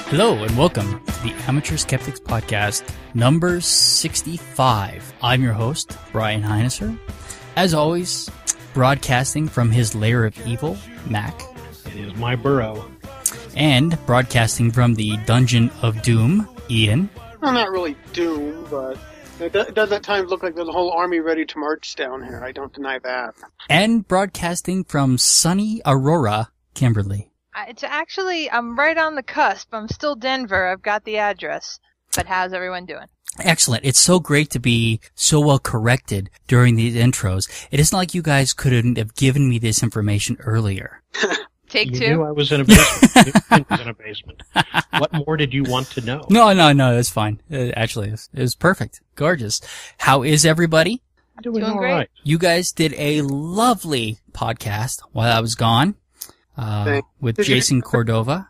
Hello and welcome to the Amateur Skeptics Podcast, number 65. I'm your host, Brian Heinesser. As always, broadcasting from his lair of evil, Mac. It is my burrow. And broadcasting from the Dungeon of Doom, Ian. Well, not really doom, but it does at times look like there's a whole army ready to march down here. I don't deny that. And broadcasting from sunny Aurora, Kimberly. It's actually, I'm right on the cusp. I'm still Denver. I've got the address. But how's everyone doing? Excellent. It's so great to be so well corrected during these intros. It isn't like you guys couldn't have given me this information earlier. Take You two. knew I was in a basement. I was in a basement. What more did you want to know? No, that's fine. Actually, it was perfect. Gorgeous. How is everybody? Doing Doing all great. right. You guys did a lovely podcast while I was gone, with Jason Cordova,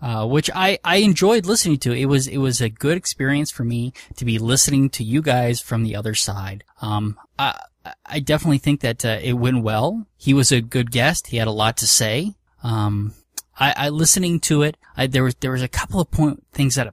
which I enjoyed listening to. It was a good experience for me to be listening to you guys from the other side. I definitely think that it went well. He was a good guest. He had a lot to say. I listening to it, there was a couple of things that,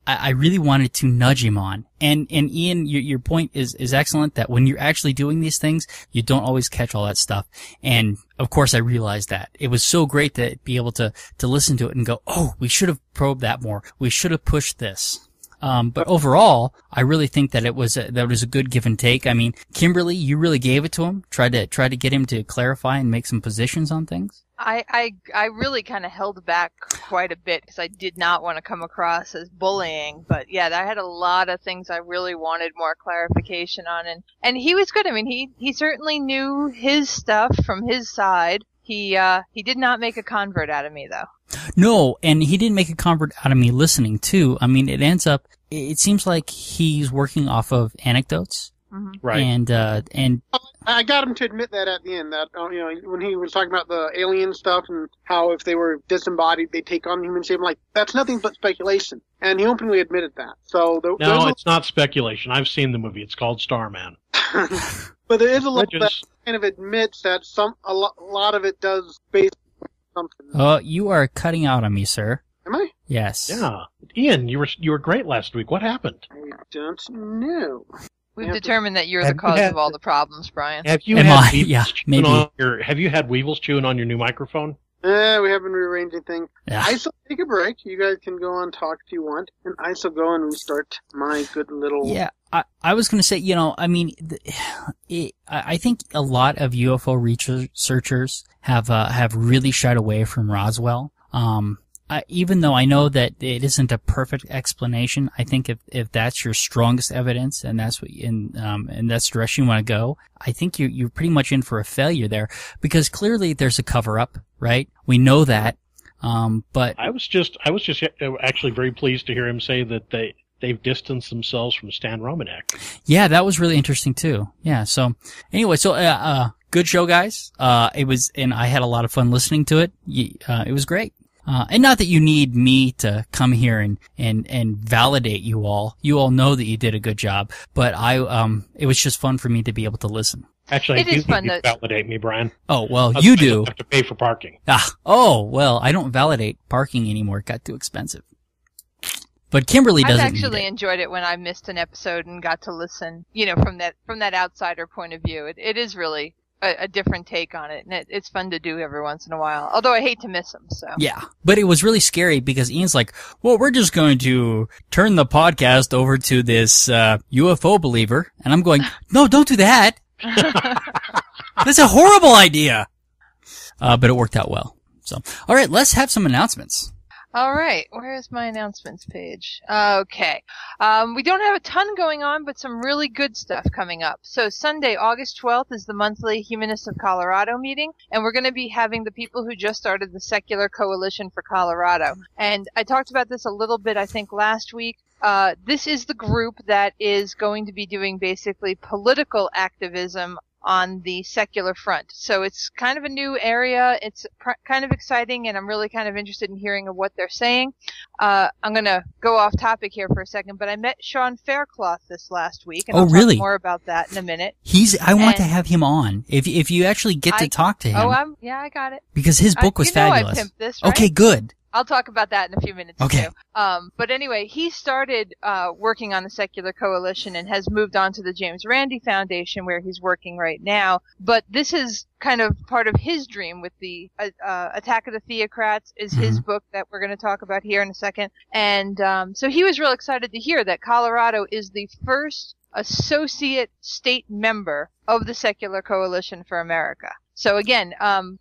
I really wanted to nudge him on. And Ian, your point is excellent, that when you're actually doing these things, you don't always catch all that stuff. And of course I realized that. It was so great to be able to listen to it and go, oh, we should have probed that more. We should have pushed this. But overall, I really think that that was a good give and take. I mean, Kimberly, you really gave it to him. Tried to get him to clarify and make some positions on things. I really kind of held back quite a bit because I did not want to come across as bullying. But yeah, I had a lot of things I really wanted more clarification on. And he was good. I mean, he certainly knew his stuff from his side. He did not make a convert out of me, though. No, and he didn't make a convert out of me listening, too. I mean, it seems like he's working off of anecdotes. Mm-hmm. Right. And I got him to admit that at the end, that when he was talking about the alien stuff and how if they were disembodied, they take on human shape. I'm like, that's nothing but speculation. And he openly admitted that. So No, it's not speculation. I've seen the movie. It's called Starman. but there is a lot Bridges. that kind of admits that a lot of it does base on something. you are cutting out on me, sir. Am I? Yes. Yeah. Ian, you were great last week. What happened? I don't know. We've Yeah, determined that you're Have the you cause had- of all the problems, Brian. Have you Am had I? Weevils Yeah, chewing maybe. on have you had Weevils chewing on your new microphone? We have been rearranging things. Yeah. I shall take a break. You guys can go on talk if you want, and I shall go and restart my good little. Yeah, I was going to say, I think a lot of UFO researchers have really shied away from Roswell. Even though I know that it isn't a perfect explanation, I think if that's your strongest evidence and that's what and that's the direction you want to go, I think you're pretty much in for a failure there, because clearly there's a cover up, right? We know that. But I was just actually very pleased to hear him say that they've distanced themselves from Stan Romanek. yeah, that was really interesting too. Yeah. So anyway, good show, guys. And I had a lot of fun listening to it. It was great. And not that you need me to come here and validate you all. You all know that you did a good job, but it was just fun for me to be able to listen. Actually, It I do is fun think you to- validate me, Brian. Oh, well, Otherwise you I'll do. have to pay for parking. Well, I don't validate parking anymore. It got too expensive. But Kimberly I've doesn't actually need it. enjoyed it when I missed an episode and got to listen, from that outsider point of view. It is really a different take on it, and it's fun to do every once in a while. Although I hate to miss them, so. Yeah, but it was really scary because Ian's like, well, we're just going to turn the podcast over to this UFO believer. And I'm going, no, don't do that. That's a horrible idea. But it worked out well. So, all right, let's have some announcements. All right, where's my announcements page? Okay. We don't have a ton going on, but some really good stuff coming up. So Sunday, August 12th is the monthly Humanists of Colorado meeting, and we're going to be having the people who just started the Secular Coalition for Colorado. And I talked about this a little bit, I think, last week. This is the group that is going to be doing basically political activism on the secular front. So it's kind of a new area. It's kind of exciting, and I'm really kind of interested in hearing of what they're saying. I'm going to go off topic here for a second, but I met Sean Faircloth this last week, and I'll really? talk more about that in a minute. I want to have him on. If you actually get to talk to him. I got it. Because his book was fabulous. I pimped this, right? Okay, good. I'll talk about that in a few minutes Okay. too. But anyway, he started working on the Secular Coalition and has moved on to the James Randi Foundation, where he's working right now. But this is kind of part of his dream with the Attack of the Theocrats is his book that we're going to talk about here in a second. And so he was real excited to hear that Colorado is the first associate state member of the Secular Coalition for America. So again,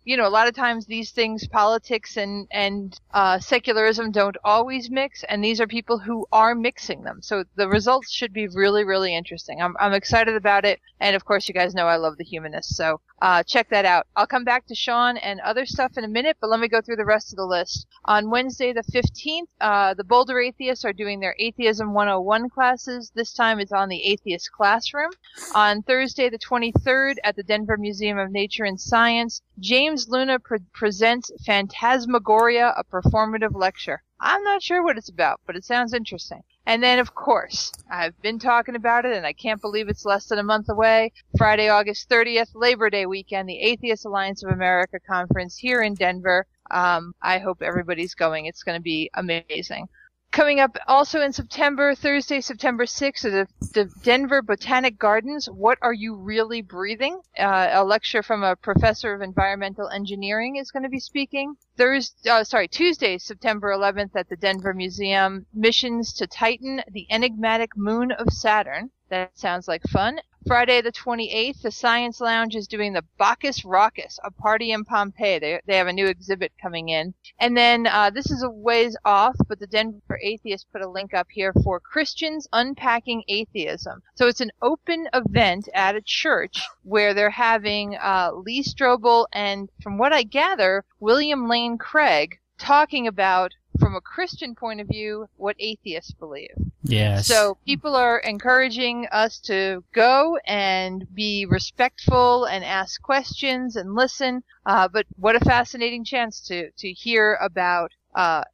you know, a lot of times these things, politics and secularism don't always mix, and these are people who are mixing them. So the results should be really, really interesting. I'm excited about it, and of course you guys know I love the humanists, so check that out. I'll come back to Sean and other stuff in a minute, but let me go through the rest of the list. On Wednesday the 15th, the Boulder Atheists are doing their Atheism 101 classes. This time it's on the Atheist Classroom. On Thursday the 23rd at the Denver Museum of Nature and Science, James Luna presents Phantasmagoria, a performative lecture. I'm not sure what it's about, but it sounds interesting. And then, of course, I've been talking about it, and I can't believe it's less than a month away. Friday, August 30th, Labor Day weekend, the Atheist Alliance of America Conference here in Denver. I hope everybody's going. It's going to be amazing. Coming up also in September, Thursday, September 6th, at the Denver Botanic Gardens, What Are You Really Breathing? A lecture from a professor of environmental engineering is going to be speaking. Tuesday, September 11th at the Denver Museum, Missions to Titan, the Enigmatic Moon of Saturn. That sounds like fun. Friday the 28th, the Science Lounge is doing the Bacchus Raucus, a party in Pompeii. They have a new exhibit coming in. And then this is a ways off, but the Denver Atheists put a link up here for Christians Unpacking Atheism. So it's an open event at a church where they're having Lee Strobel and, from what I gather, William Lane Craig talking about, from a Christian point of view, what atheists believe. Yes. So people are encouraging us to go and be respectful and ask questions and listen. But what a fascinating chance to hear about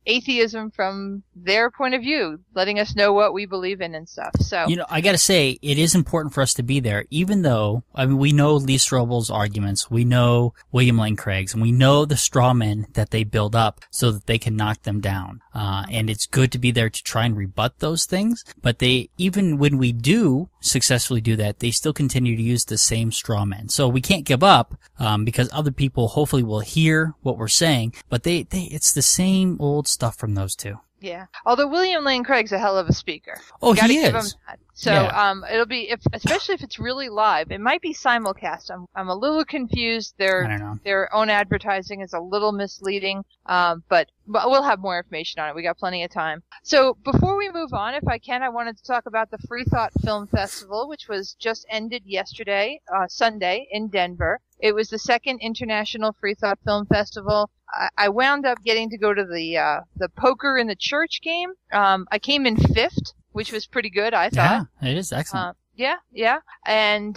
atheism from their point of view, letting us know what we believe in and stuff. So, you know, I gotta say, it is important for us to be there, even though, I mean, we know Lee Strobel's arguments, we know William Lane Craig's, and we know the straw men that they build up so that they can knock them down. And it's good to be there to try and rebut those things, but they, even when we do successfully do that, they still continue to use the same straw men. So we can't give up, because other people hopefully will hear what we're saying, but it's the same old stuff from those two. Yeah. Although William Lane Craig's a hell of a speaker. Oh, Gotta he give is. him that. So, Yeah. It'll be, especially if it's really live, it might be simulcast. I'm a little confused. I don't know. Their own advertising is a little misleading. But we'll have more information on it. We got plenty of time. So before we move on, if I can, I wanted to talk about the Free Thought Film Festival, which was just ended yesterday, Sunday in Denver. It was the second International Free Thought Film Festival. I wound up getting to go to the poker in the church game. I came in 5th, which was pretty good, I thought. Yeah, it is excellent. Yeah. And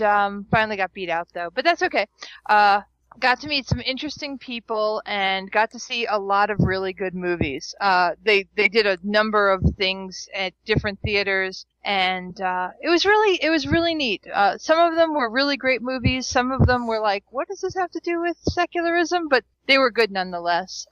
finally got beat out, though. But that's okay. Got to meet some interesting people and got to see a lot of really good movies. They did a number of things at different theaters, and it was really neat. Some of them were really great movies. Some of them were like, what does this have to do with secularism? But they were good nonetheless.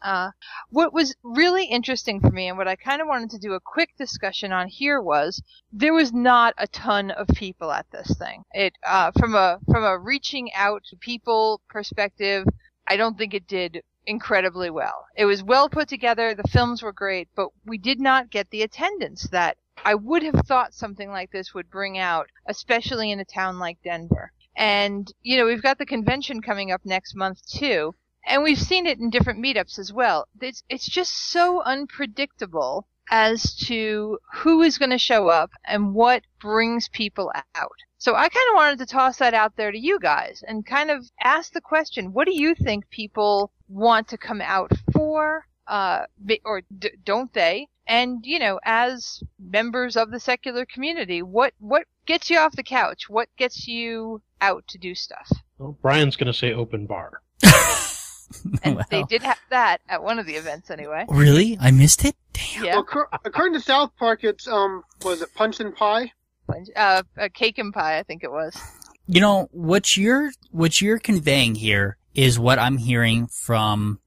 What was really interesting for me, and what I kind of wanted to do a quick discussion on here, was there was not a ton of people at this thing. It from a reaching out to people perspective, I don't think it did incredibly well. It was well put together, the films were great, but we did not get the attendance that I would have thought something like this would bring out, especially in a town like Denver. And, you know, we've got the convention coming up next month too. And we've seen it in different meetups as well. It's just so unpredictable as to who is going to show up and what brings people out. So I kind of wanted to toss that out there to you guys and kind of ask the question, what do you think people want to come out for, or don't they? And, you know, as members of the secular community, what gets you off the couch? What gets you out to do stuff? Well, Brian's going to say open bar. And Well. they did have that at one of the events anyway. Really? I missed it? Damn. Yeah. Well, according to South Park, it's was it Punch and Pie? A cake and pie, I think it was. You know, what you're conveying here is what I'm hearing from,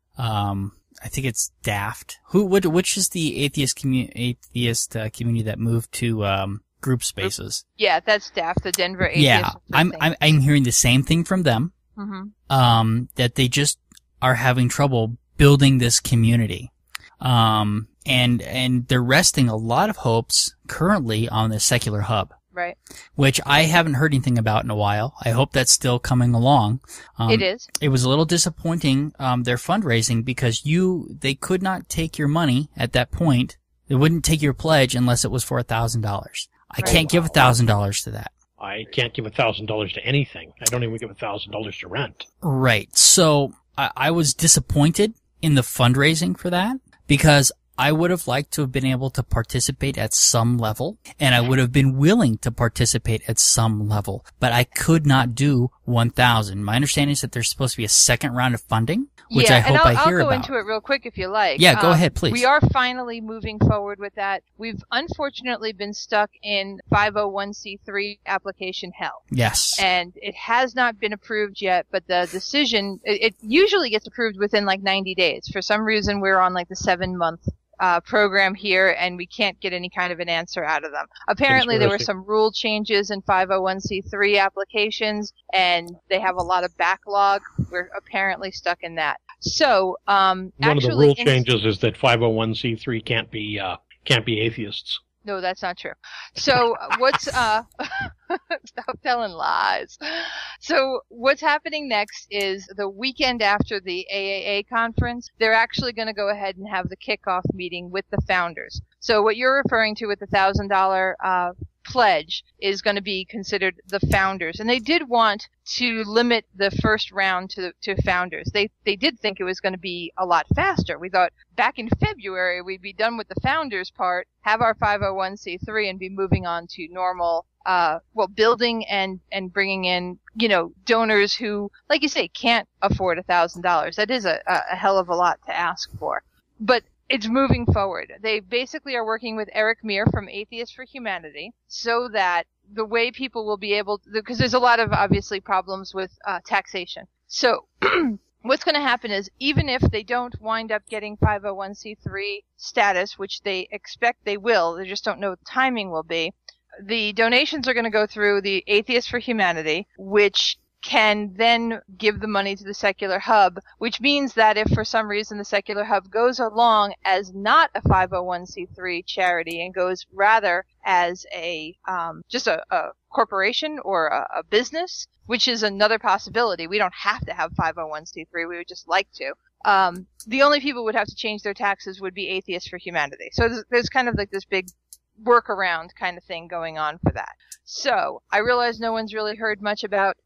I think it's Daft. Which is the atheist community that moved to group spaces? Yeah, that's Daft, the Denver atheist. Yeah, I'm hearing the same thing from them. Mm-hmm. That they just are having trouble building this community. And they're resting a lot of hopes currently on the Secular Hub. Right. Which I haven't heard anything about in a while. I hope that's still coming along. It is. It was a little disappointing, their fundraising, because they could not take your money at that point. They wouldn't take your pledge unless it was for $1,000. I can't give $1,000 to that. I can't give $1,000 to anything. I don't even give $1,000 to rent. Right. So I was disappointed in the fundraising for that, because I would have liked to have been able to participate at some level, and I would have been willing to participate at some level, but I could not do 1,000. My understanding is that there's supposed to be a second round of funding, which I hope I hear about. I'll go into it real quick if you like. Yeah, go ahead, please. We are finally moving forward with that. We've unfortunately been stuck in 501c3 application hell. Yes. And it has not been approved yet, but the decision, it usually gets approved within like 90 days. For some reason, we're on like the 7-month program here, and we can't get any kind of an answer out of them. Apparently, there were some rule changes in 501c3 applications, and they have a lot of backlog. We're apparently stuck in that. So, one of the rule changes is that 501c3 can't be atheists. No, that's not true. So what's stop telling lies. So what's happening next is the weekend after the AAA conference, they're actually going to go ahead and have the kickoff meeting with the founders. So what you're referring to with the $1,000 pledge is going to be considered the founders, and they did want to limit the first round to founders. They did think it was going to be a lot faster. We thought back in February we'd be done with the founders part, have our 501c3, and be moving on to normal building and bringing in, donors who, like you say, can't afford $1,000. That is a hell of a lot to ask for. But it's moving forward. They basically are working with Eric Meir from Atheists for Humanity so that the way people will be able to, because there's a lot of obviously problems with taxation. So what's going to happen is, even if they don't wind up getting 501c3 status, which they expect they will, they just don't know what the timing will be, the donations are going to go through the Atheists for Humanity, which can then give the money to the Secular Hub, which means that if for some reason the Secular Hub goes along as not a 501c3 charity and goes rather as just a corporation or a business, which is another possibility. We don't have to have 501c3. We would just like to. The only people who would have to change their taxes would be Atheists for Humanity. So there's kind of like this big workaround kind of thing going on for that. So I realize no one's really heard much about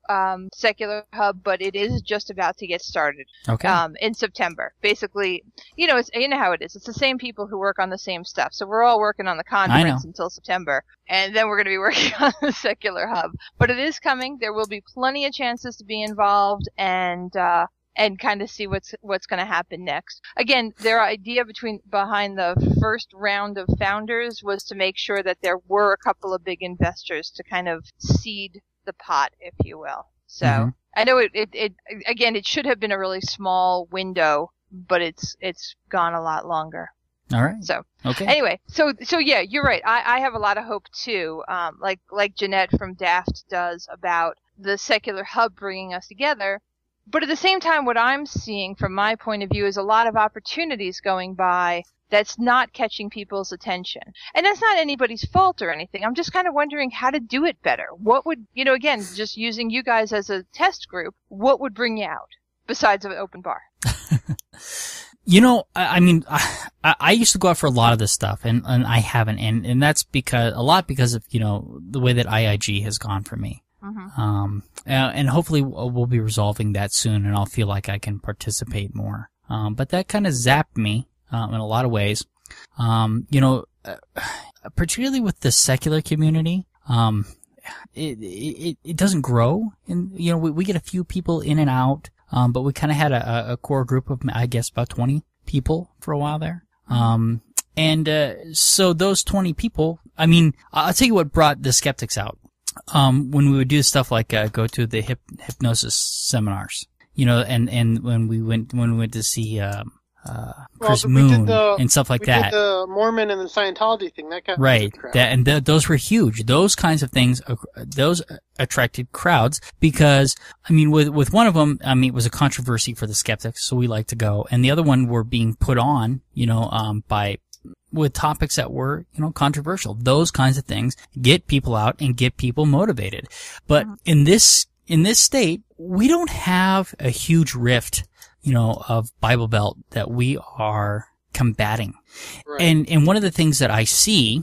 Secular Hub, but it is just about to get started. Okay. In September. Basically, it's how it is. It's the same people who work on the same stuff. So we're all working on the conference until September, and then we're going to be working on the Secular Hub. But it is coming. There will be plenty of chances to be involved and kind of see what's going to happen next. Again, their idea behind the first round of founders was to make sure that there were a couple of big investors to kind of seed the pot, if you will. So I know it should have been a really small window, but it's gone a lot longer. All right. So okay. Anyway, so yeah, you're right. I have a lot of hope too. Like Jeanette from Daft does about the Secular Hub bringing us together. But at the same time, what I'm seeing from my point of view is a lot of opportunities going by that's not catching people's attention. And that's not anybody's fault or anything. I'm just kind of wondering how to do it better. What would, again, just using you guys as a test group, what would bring you out besides an open bar? I used to go out for a lot of this stuff, and I haven't. And that's because of, the way that IIG has gone for me. Mm-hmm. And hopefully we'll be resolving that soon, and I'll feel like I can participate more. But that kind of zapped me, in a lot of ways. Particularly with the secular community, it doesn't grow. And, we get a few people in and out, but we kind of had a core group of, I guess, about 20 people for a while there. So those 20 people, I'll tell you what brought the Skeptics out. When we would do stuff like go to the hypnosis seminars, and when we went to see Chris we Moon did and stuff like that. We did the Mormon and the Scientology thing. That got right. crowd. Those were huge. Those kinds of things, those attracted crowds because, I mean, with one of them, I mean, it was a controversy for the skeptics, so we like to go. And the other one were being put on, with topics that were, controversial. Those kinds of things get people out and get people motivated. But in this state, we don't have a huge rift, of Bible Belt that we are combating. Right. And one of the things that I see,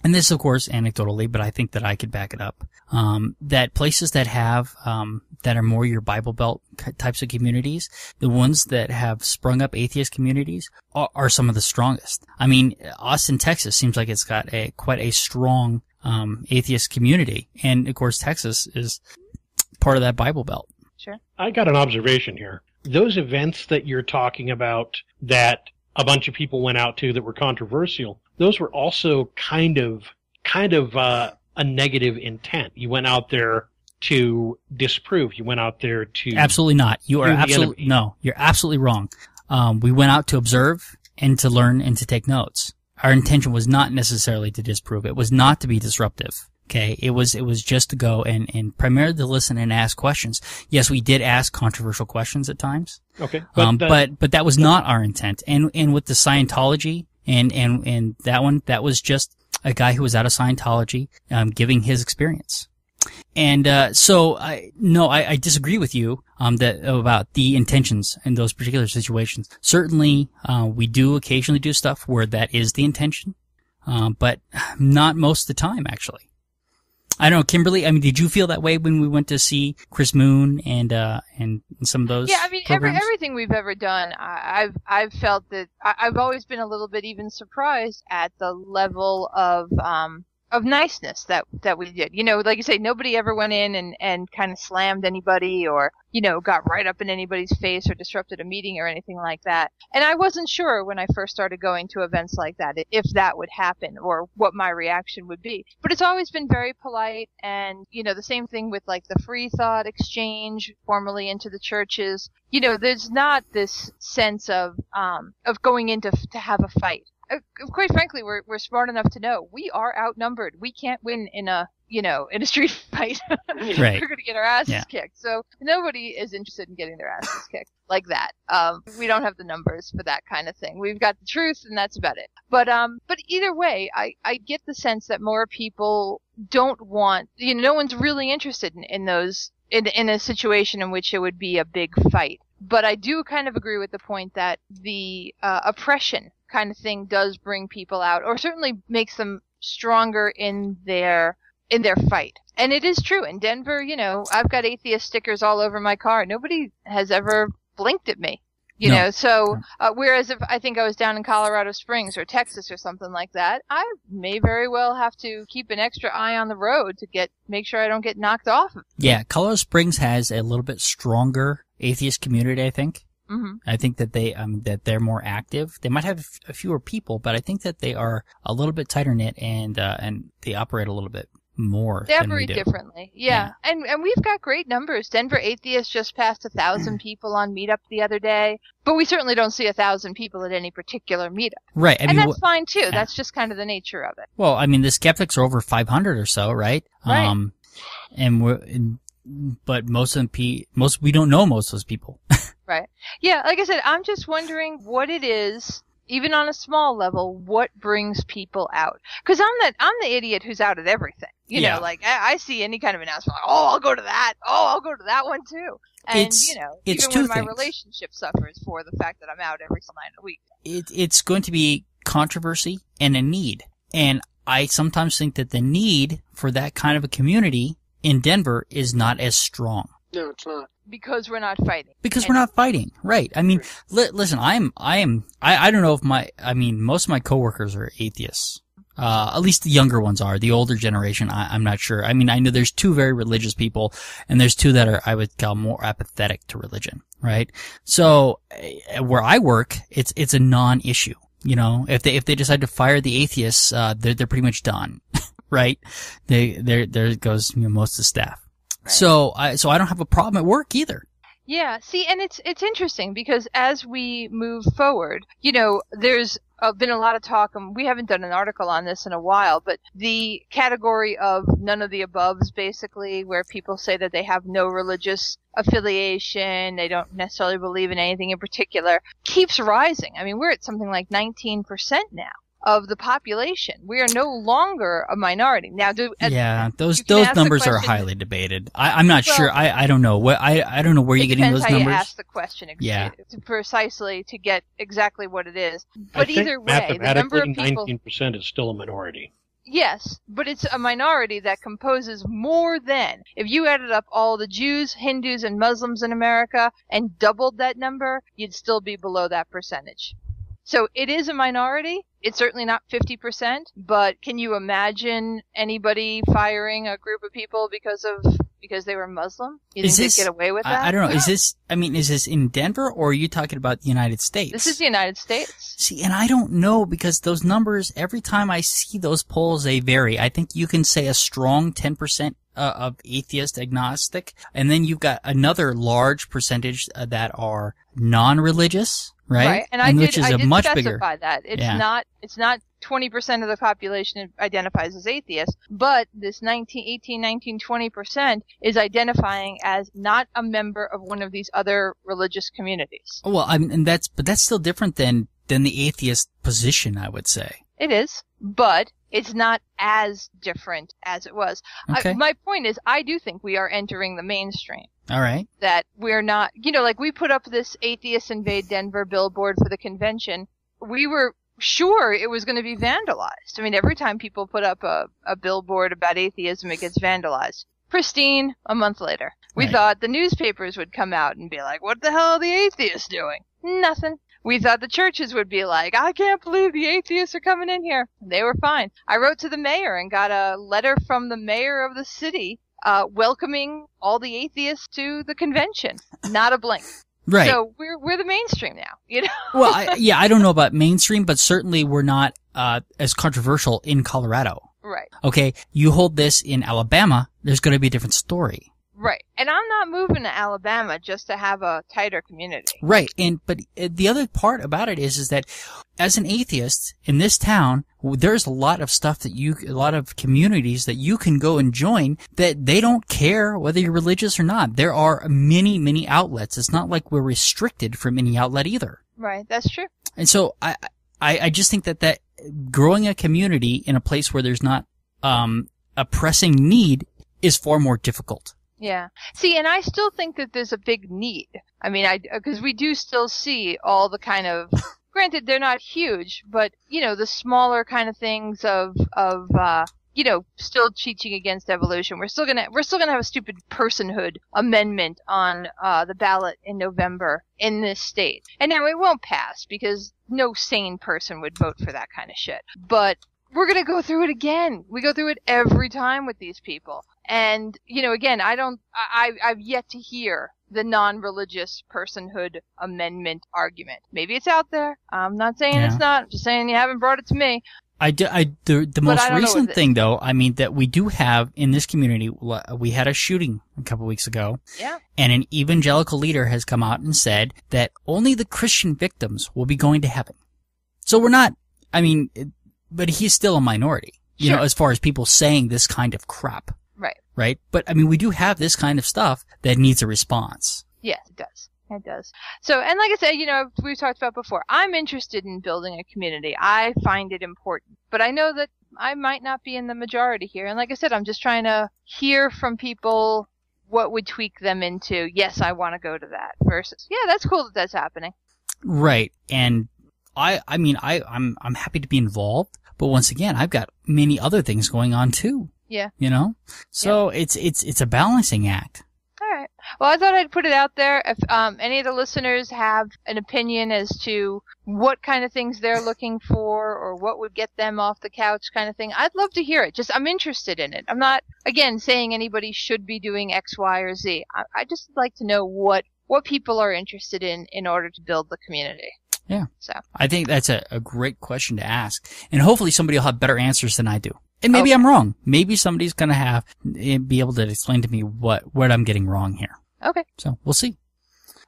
and this of course anecdotally, but I think that I could back it up, that places that have, that are more your Bible Belt types of communities, the ones that have sprung up atheist communities are some of the strongest. I mean, Austin, Texas seems like it's got quite a strong, atheist community. And of course, Texas is part of that Bible Belt. Sure. I got an observation here. Those events that you're talking about that a bunch of people went out to that were controversial, those were also kind of a negative intent. You went out there to disprove. You went out there to absolutely not. You are absolutely no. You're absolutely wrong. We went out to observe and to learn and to take notes. Our intention was not necessarily to disprove. It was not to be disruptive. Okay, it was just to go and primarily to listen and ask questions. Yes, we did ask controversial questions at times. Okay, but that was not our intent. And with the Scientology and that one, that was just a guy who was out of Scientology, giving his experience. And so I disagree with you about the intentions in those particular situations. Certainly, we do occasionally do stuff where that is the intention, but not most of the time, actually. I don't know, Kimberly, I mean, did you feel that way when we went to see Chris Moon and some of those? Yeah, I mean, programs? everything we've ever done, I've felt that I've always been a little bit even surprised at the level of niceness that we did. Like you say, nobody ever went in and kind of slammed anybody or, got right up in anybody's face or disrupted a meeting or anything like that. And I wasn't sure when I first started going to events like that if that would happen or what my reaction would be. But it's always been very polite and, the same thing with like the free thought exchange formally into the churches. There's not this sense of going in to have a fight. Quite frankly, we're smart enough to know we are outnumbered. We can't win in a street fight. Right. We're going to get our asses kicked. So nobody is interested in getting their asses kicked like that. We don't have the numbers for that kind of thing. We've got the truth, and that's about it. But either way, I get the sense that more people don't want. No one's really interested in those in a situation in which it would be a big fight. But I do kind of agree with the point that the oppression kind of thing does bring people out, or certainly makes them stronger in their fight. And it is true. In Denver, I've got atheist stickers all over my car. Nobody has ever blinked at me. So whereas if I think I was down in Colorado Springs or Texas or something like that, I may very well have to keep an extra eye on the road to make sure I don't get knocked off. Yeah, Colorado Springs has a little bit stronger atheist community, I think. Mm-hmm. I think that that they're more active. They might have fewer people, but I think that they are a little bit tighter knit and they operate a little bit more. They operate differently. Yeah. And we've got great numbers. Denver Atheists just passed 1,000 people on Meetup the other day, but we certainly don't see 1,000 people at any particular Meetup. Right. And that's fine too. Yeah. That's just kind of the nature of it. Well, I mean, the Skeptics are over 500 or so, right? Right. But we don't know most of those people. Right. Yeah, like I said, I'm just wondering what it is, even on a small level, what brings people out. Because I'm the idiot who's out at everything. Like I see any kind of announcement, like, oh, I'll go to that. Oh, I'll go to that one too. And it's even two when my things. relationship suffers for the fact that I'm out every night a week. It's going to be controversy and a need. And I sometimes think that the need for that kind of a community in Denver is not as strong. No, it's not. Because we're not fighting. We're not fighting, right? I mean, listen, I don't know if most of my coworkers are atheists. At least the younger ones are. The older generation, I'm not sure. I mean, I know there's two very religious people, and there's two that are, I would call, more apathetic to religion, right? So, where I work, it's a non-issue. If they decide to fire the atheists, they're pretty much done, right? There goes most of the staff. Right. So I don't have a problem at work either. Yeah, see, and it's interesting because as we move forward, there's been a lot of talk, and we haven't done an article on this in a while, but the category of none of the aboves, basically, where people say that they have no religious affiliation, they don't necessarily believe in anything in particular, keeps rising. I mean, we're at something like 19% now of the population. We are no longer a minority. Now, those numbers are highly debated. I'm not sure. I don't know. I don't know where you're getting those numbers. It depends how you ask the question precisely to get exactly what it is. But either way, the number of people... 19% is still a minority. Yes, but it's a minority that composes more than... If you added up all the Jews, Hindus, and Muslims in America and doubled that number, you'd still be below that percentage. So it is a minority. It's certainly not 50%, but can you imagine anybody firing a group of people because they were Muslim? You think they'd get away with that? I don't know. Is this in Denver, or are you talking about the United States? This is the United States. See, and I don't know, because those numbers, every time I see those polls, they vary. I think you can say a strong 10% of atheist agnostic, and then you've got another large percentage that are non-religious. Right, and I did much specify bigger. That it's not 20% of the population identifies as atheist, but this 18, 19, 20% is identifying as not a member of one of these other religious communities. Well, but that's still different than the atheist position, I would say. It is, but it's not as different as it was. Okay. My point is, I do think we are entering the mainstream. All right. That we're not, like we put up this Atheists Invade Denver billboard for the convention. We were sure it was going to be vandalized. I mean, every time people put up a billboard about atheism, it gets vandalized. Pristine, a month later. We thought the newspapers would come out and be like, what the hell are the atheists doing? Nothing. We thought the churches would be like, I can't believe the atheists are coming in here. They were fine. I wrote to the mayor and got a letter from the mayor of the city welcoming all the atheists to the convention. Not a blink. Right. So we're the mainstream now, Well, I don't know about mainstream, but certainly we're not as controversial in Colorado. Right. Okay, you hold this in Alabama, there's going to be a different story. Right. And I'm not moving to Alabama just to have a tighter community. Right. But the other part about it is that as an atheist in this town, there's a lot of stuff a lot of communities that you can go and join that they don't care whether you're religious or not. There are many, many outlets. It's not like we're restricted from any outlet either. Right. That's true. And so I just think that growing a community in a place where there's not a pressing need is far more difficult. Yeah. See, and I still think that there's a big need. I mean, because we do still see all the kind of, granted, they're not huge, but, the smaller kind of things of still teaching against evolution. We're still gonna have a stupid personhood amendment on, the ballot in November in this state. And now it won't pass because no sane person would vote for that kind of shit. But we're gonna go through it again. We go through it every time with these people. And, again, I've yet to hear the non-religious personhood amendment argument. Maybe it's out there. I'm not saying it's not. I'm just saying you haven't brought it to me. The most recent thing, though, that we do have in this community, we had a shooting a couple weeks ago. Yeah. And an evangelical leader has come out and said that only the Christian victims will be going to heaven. So we're not, but he's still a minority, as far as people saying this kind of crap. Right? But, we do have this kind of stuff that needs a response. Yes, it does. It does. So, and like I said, we've talked about before, I'm interested in building a community. I find it important. But I know that I might not be in the majority here. And like I said, I'm just trying to hear from people what would tweak them into, yes, I want to go to that, versus, yeah, that's cool that that's happening. Right. And I'm happy to be involved. But once again, I've got many other things going on too. Yeah. So it's a balancing act. All right. Well, I thought I'd put it out there. If any of the listeners have an opinion as to what kind of things they're looking for or what would get them off the couch kind of thing, I'd love to hear it. I'm interested in it. I'm not, again, saying anybody should be doing X, Y, or Z. I just like to know what people are interested in order to build the community. Yeah. So I think that's a great question to ask. And hopefully somebody will have better answers than I do. And maybe I'm wrong. Maybe somebody's going to be able to explain to me what I'm getting wrong here. Okay. So we'll see.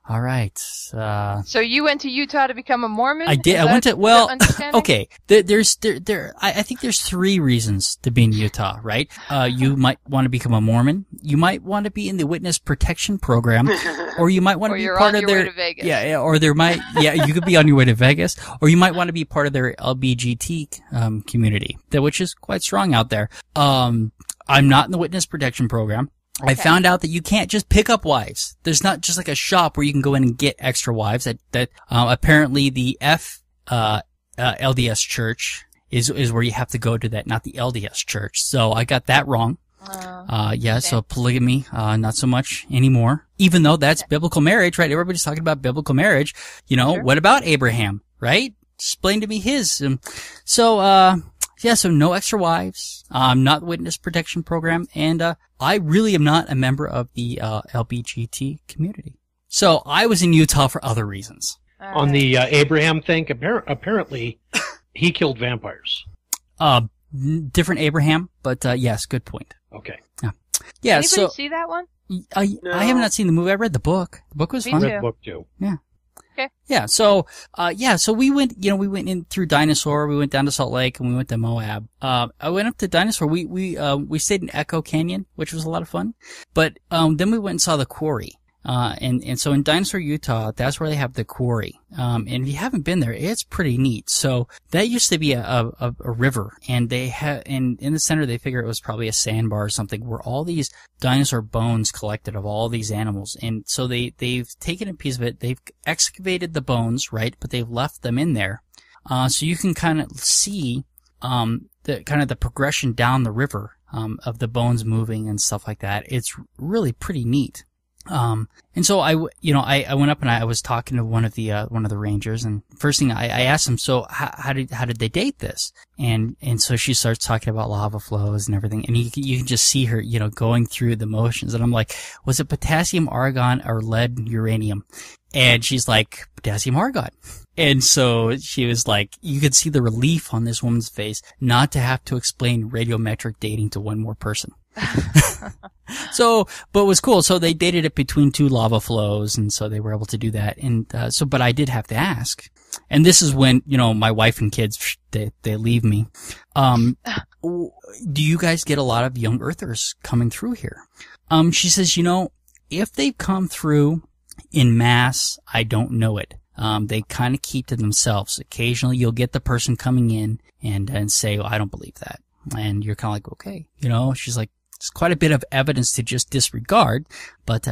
All right. So you went to Utah to become a Mormon? I did. Is I went that to, well, the understanding? okay. I think there's 3 reasons to be in Utah, right? You might want to become a Mormon. You might want to be in the Witness Protection Program, or you might want to be part of their, way to Vegas. yeah, or there might, yeah, you could be on your way to Vegas, or you might want to be part of their LBGT, community, which is quite strong out there. I'm not in the Witness Protection Program. Okay. I found out that you can't just pick up wives. There's not just like a shop where you can go in and get extra wives. Apparently the LDS church is where you have to go to that, not the LDS church. So I got that wrong. Okay. So polygamy, not so much anymore. Even though that's biblical marriage, right? Everybody's talking about biblical marriage. Sure. What about Abraham, right? Explain to me his. So no extra wives. I'm not the Witness Protection Program, and I really am not a member of the LBGT community. So I was in Utah for other reasons. On the Abraham thing, apparently he killed vampires. Different Abraham, but yes, good point. Okay. Yeah. Anybody see that one? I have not seen the movie. I read the book. The book was fun. Me Read the book too. Yeah. Okay. Yeah. So we went in through Dinosaur. We went down to Salt Lake and we went to Moab. I went up to Dinosaur. We stayed in Echo Canyon, which was a lot of fun. But, then we went and saw the quarry. And so in Dinosaur, Utah, that's where they have the quarry. And if you haven't been there, it's pretty neat. So that used to be a river, and and in the center, they figure it was probably a sandbar or something where all these dinosaur bones collected of all these animals. And so they've taken a piece of it, they've excavated the bones, right? But they've left them in there. So you can kind of see, the progression down the river, of the bones moving and stuff like that. It's really pretty neat. And so I went up and I was talking to one of the rangers, and first thing I asked him, so how did they date this? And so she starts talking about lava flows and everything, and you can just see her, going through the motions, and I'm like, was it potassium, argon, or lead, uranium? And she's like, potassium, argon. And so she was like, you could see the relief on this woman's face not to have to explain radiometric dating to one more person. But it was cool. So they dated it between 2 lava flows, and so they were able to do that. And but I did have to ask, and this is when my wife and kids they leave me. Do you guys get a lot of young earthers coming through here? She says, if they've come through in mass, I don't know it. They kind of keep to themselves. Occasionally, you'll get the person coming in and say, I don't believe that, and you're kind of like, okay, She's like, it's quite a bit of evidence to just disregard, but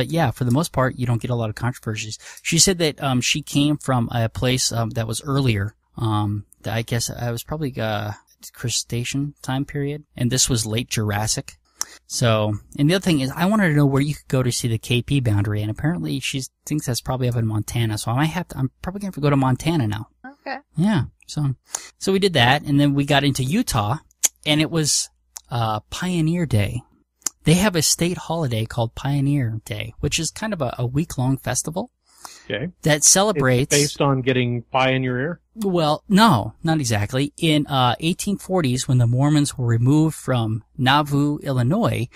yeah, for the most part, you don't get a lot of controversies. She said that, she came from a place, that was earlier, I guess it was probably, Cretaceous time period, and this was late Jurassic. So, and the other thing is, I wanted to know where you could go to see the KP boundary, and apparently she thinks that's probably up in Montana, so I'm probably going to have to go to Montana now. Okay. Yeah, so we did that, and then we got into Utah, and it was Pioneer Day. They have a state holiday called Pioneer Day, which is kind of a week-long festival. Okay. That celebrates... It's based on getting pie in your ear? Well, no, not exactly. In 1840s, when the Mormons were removed from Nauvoo, Illinois,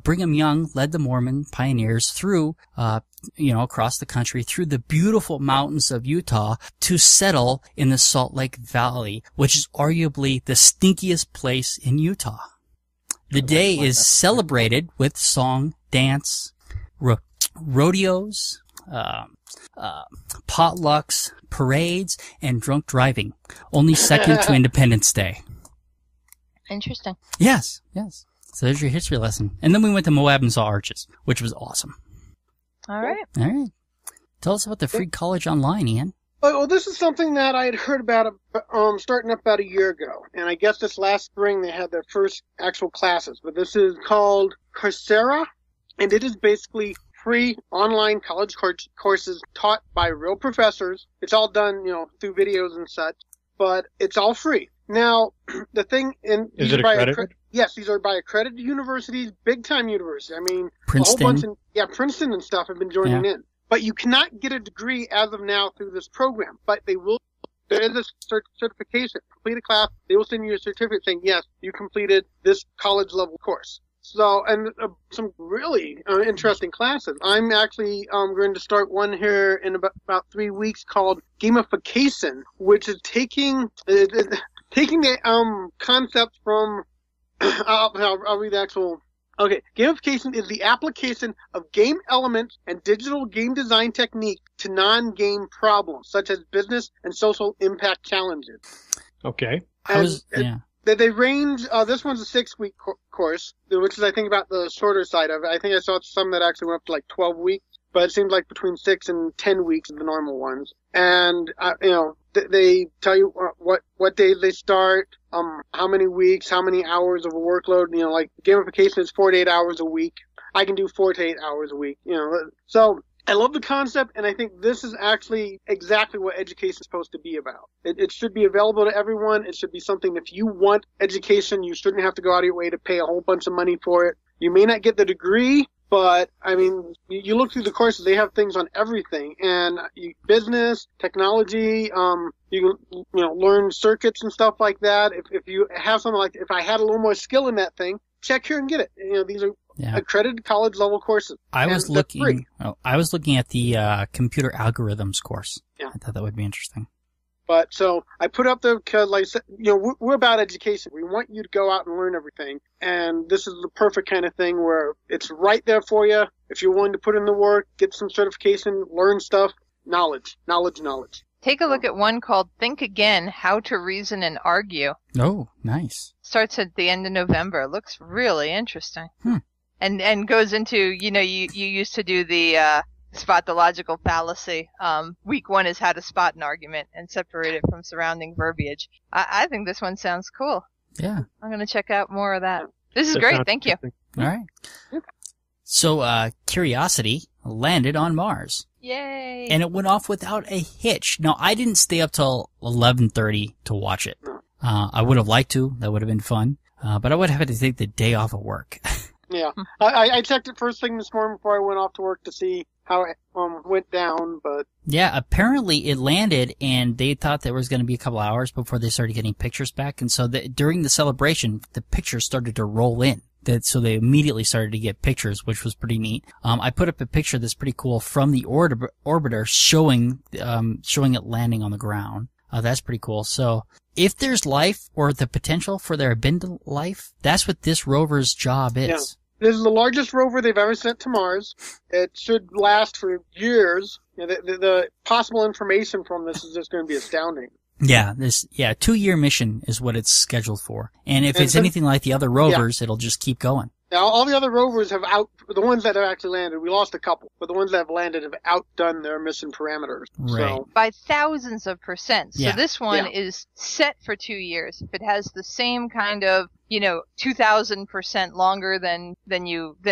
Brigham Young led the Mormon pioneers through, across the country, through the beautiful mountains of Utah to settle in the Salt Lake Valley, which is arguably the stinkiest place in Utah. The day is celebrated with song, dance, rodeos, potlucks, parades, and drunk driving. Only second to Independence Day. Interesting. Yes. So there's your history lesson. And then we went to Moab and saw arches, which was awesome. All right. Tell us about the free college online, Ian. Well, this is something that I had heard about starting up about a year ago. And I guess this last spring they had their first actual classes. But this is called Coursera, and it is basically free online college courses taught by real professors. It's all done, through videos and such, but it's all free. Now, the thing is it accredited? Yes, these are by accredited universities, big time universities. I mean, Princeton. A whole bunch Princeton and stuff have been joining in. But you cannot get a degree as of now through this program. But they will. There is a certification. Complete a class. They will send you a certificate saying, yes, you completed this college level course. So, and some really interesting classes. I'm actually going to start one here in about 3 weeks called gamification, which is taking the concept from. I'll read the actual. Okay, gamification is the application of game elements and digital game design technique to non-game problems, such as business and social impact challenges. Okay. They range, this one's a 6-week course, which is, I think, about the shorter side of it. I think I saw some that actually went up to like 12 weeks, but it seems like between 6 and 10 weeks are the normal ones. And, they tell you what days they start, how many weeks, how many hours of a workload. Like gamification is 4 to 8 hours a week. I can do 4 to 8 hours a week. So I love the concept, and I think this is actually exactly what education is supposed to be about. It should be available to everyone. It should be something, if you want education, you shouldn't have to go out of your way to pay a whole bunch of money for it. You may not get the degree, but, I mean, you look through the courses, they have things on everything. And business, technology, you learn circuits and stuff like that. If you have something like, if I had a little more skill in that thing, check here and get it. These are accredited college level courses. I was looking at the computer algorithms course. Yeah. I thought that would be interesting. But so I put up there because, like I said, we're about education. We want you to go out and learn everything. And this is the perfect kind of thing where it's right there for you. If you're willing to put in the work, get some certification, learn stuff, knowledge. Take a look at one called Think Again, How to Reason and Argue. Oh, nice. Starts at the end of November. Looks really interesting. And goes into, you used to do the spot the logical fallacy. Week 1 is how to spot an argument and separate it from surrounding verbiage. I think this one sounds cool. Yeah. I'm going to check out more of that. This is great. Thank you. All right. So, Curiosity landed on Mars. Yay. And it went off without a hitch. Now, I didn't stay up till 11:30 to watch it. I would have liked to. That would have been fun. But I would have had to take the day off of work. Yeah. I checked it first thing this morning before I went off to work to see how it went down, but... Yeah, apparently it landed, and they thought there was going to be a couple hours before they started getting pictures back, and so during the celebration, the pictures started to roll in. So they immediately started to get pictures, which was pretty neat. I put up a picture that's pretty cool from the orbiter showing it landing on the ground. That's pretty cool. So if there's life or the potential for there have been life, that's what this rover's job is. Yeah. This is the largest rover they've ever sent to Mars. It should last for years. The possible information from this is just going to be astounding. Yeah, 2-year mission is what it's scheduled for. And if it's anything like the other rovers, it'll just keep going. Now, all the other rovers the ones that have actually landed, we lost a couple, but the ones that have landed have outdone their mission parameters. Right. So. By thousands of %. So this one is set for 2 years. If it has the same kind of, 2,000% longer than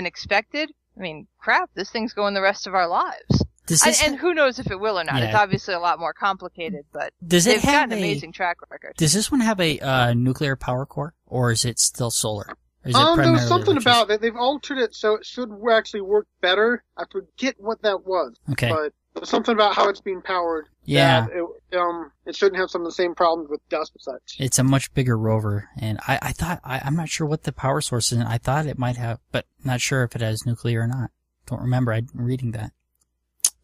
expected, I mean, crap, this thing's going the rest of our lives. And who knows if it will or not. Yeah. It's obviously a lot more complicated, but they've got an amazing track record. Does this one have a nuclear power core, or is it still solar? Or is there was something about it. They've altered it so it should actually work better. I forget what that was. Okay. But there's something about how it's being powered. Yeah. That it shouldn't have some of the same problems with dust and such. It's a much bigger rover, and I thought, I'm not sure what the power source is, and I thought it might have, but not sure if it has nuclear or not. Don't remember. I'm reading that.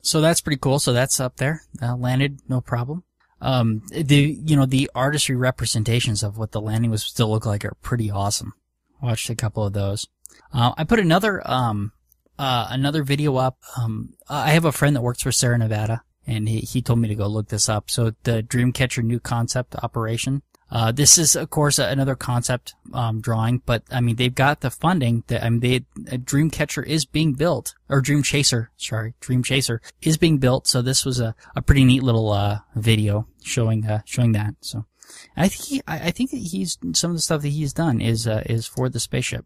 So that's pretty cool. So that's up there. Landed, no problem. The artistry representations of what the landing was still look like are pretty awesome. Watched a couple of those. I put another video up. I have a friend that works for Sierra Nevada, and he told me to go look this up. So the Dreamcatcher new concept operation. This is, of course, another concept drawing, but I mean they've got the funding. Dreamcatcher is being built, or Dream Chaser is being built. So this was a pretty neat little video showing that. So I think that he's some of the stuff that he's done is for the spaceship.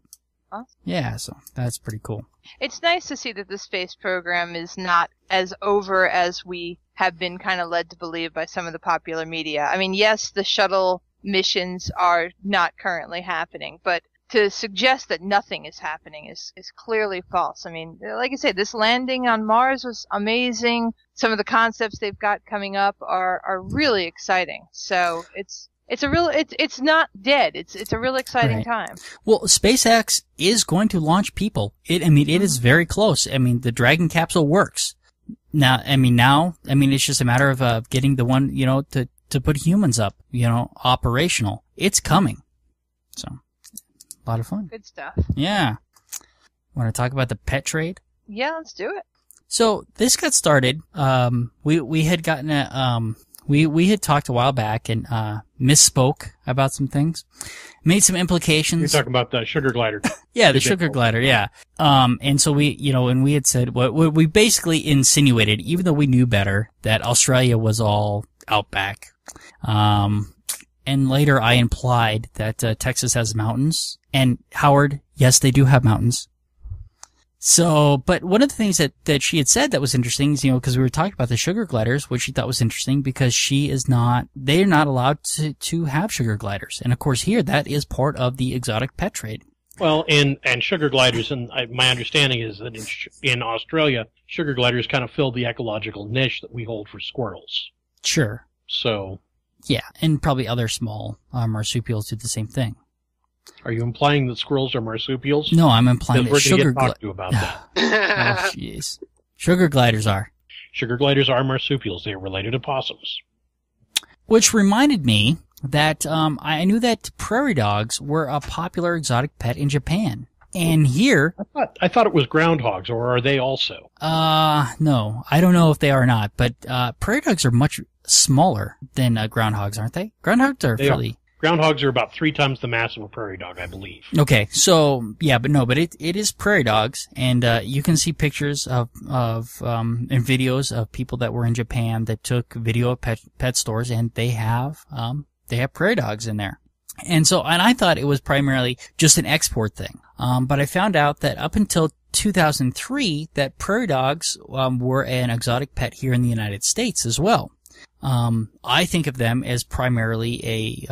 Huh? Yeah, so that's pretty cool. It's nice to see that the space program is not as over as we have been kind of led to believe by some of the popular media. I mean, yes, the shuttle missions are not currently happening, but to suggest that nothing is happening is clearly false. I mean, like I say, this landing on Mars was amazing. Some of the concepts they've got coming up are really exciting. So it's it's not dead. It's a real exciting time. Well, SpaceX is going to launch people. It is very close. I mean, the Dragon capsule works. Now, it's just a matter of getting the one, to put humans up, operational. It's coming. So, a lot of fun. Good stuff. Yeah. Want to talk about the pet trade? Yeah, let's do it. So, this got started, we had gotten we had talked a while back and, misspoke about some things. Made some implications. You're talking about the sugar glider. Yeah, the sugar glider, yeah. And so and we had said, what we basically insinuated, even though we knew better, that Australia was all outback. And later I implied that, Texas has mountains. And Howard, yes, they do have mountains. So, but one of the things that she had said that was interesting is, because we were talking about the sugar gliders, which she thought was interesting because they're not allowed to have sugar gliders. And of course here, that is part of the exotic pet trade. Well, and sugar gliders, and my understanding is that in Australia, sugar gliders kind of fill the ecological niche that we hold for squirrels. Sure. So. Yeah, and probably other small marsupials do the same thing. Are you implying that squirrels are marsupials? No, I'm implying that sugar gliders. We're going to get talked to about that. Oh, jeez. Sugar gliders are. Sugar gliders are marsupials. They are related to possums. Which reminded me that I knew that prairie dogs were a popular exotic pet in Japan. And here... I thought it was groundhogs, or are they also? No. I don't know if they are or not, but prairie dogs are much smaller than groundhogs, aren't they? Groundhogs are fairly... Groundhogs are about 3 times the mass of a prairie dog, I believe. Okay, so, yeah, but it is prairie dogs, and you can see pictures of and videos of people that were in Japan that took video of pet stores, and they have prairie dogs in there. And I thought it was primarily just an export thing. But I found out that up until 2003, that prairie dogs were an exotic pet here in the United States as well. I think of them as primarily a,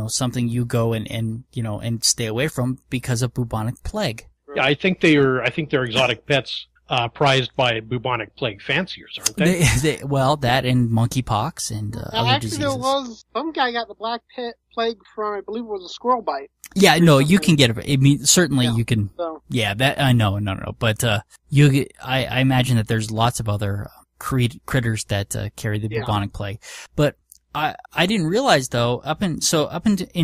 something you go and stay away from because of bubonic plague. Yeah, I think they're exotic pets, prized by bubonic plague fanciers, aren't they? Well, that and monkeypox and other diseases. There was some guy got the black plague from, I believe it was a squirrel bite. Yeah, no, you can get it. I mean, certainly you can. So. Yeah, that I know, no. But I imagine that there's lots of other critters that carry the bubonic plague. But I didn't realize though, in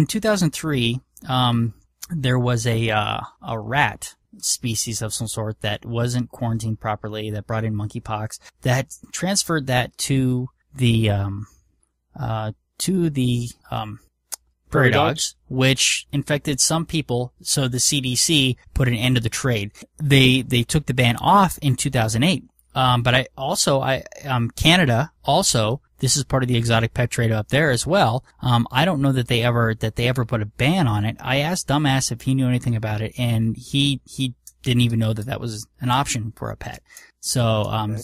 2003, there was a rat species of some sort that wasn't quarantined properly, that brought in monkeypox, that transferred that to the prairie dogs, which infected some people, so the CDC put an end to the trade. They took the ban off in 2008. But Canada also, this is part of the exotic pet trade up there as well. I don't know that they ever put a ban on it. I asked Dumbass if he knew anything about it, and he didn't even know that was an option for a pet. So, I'd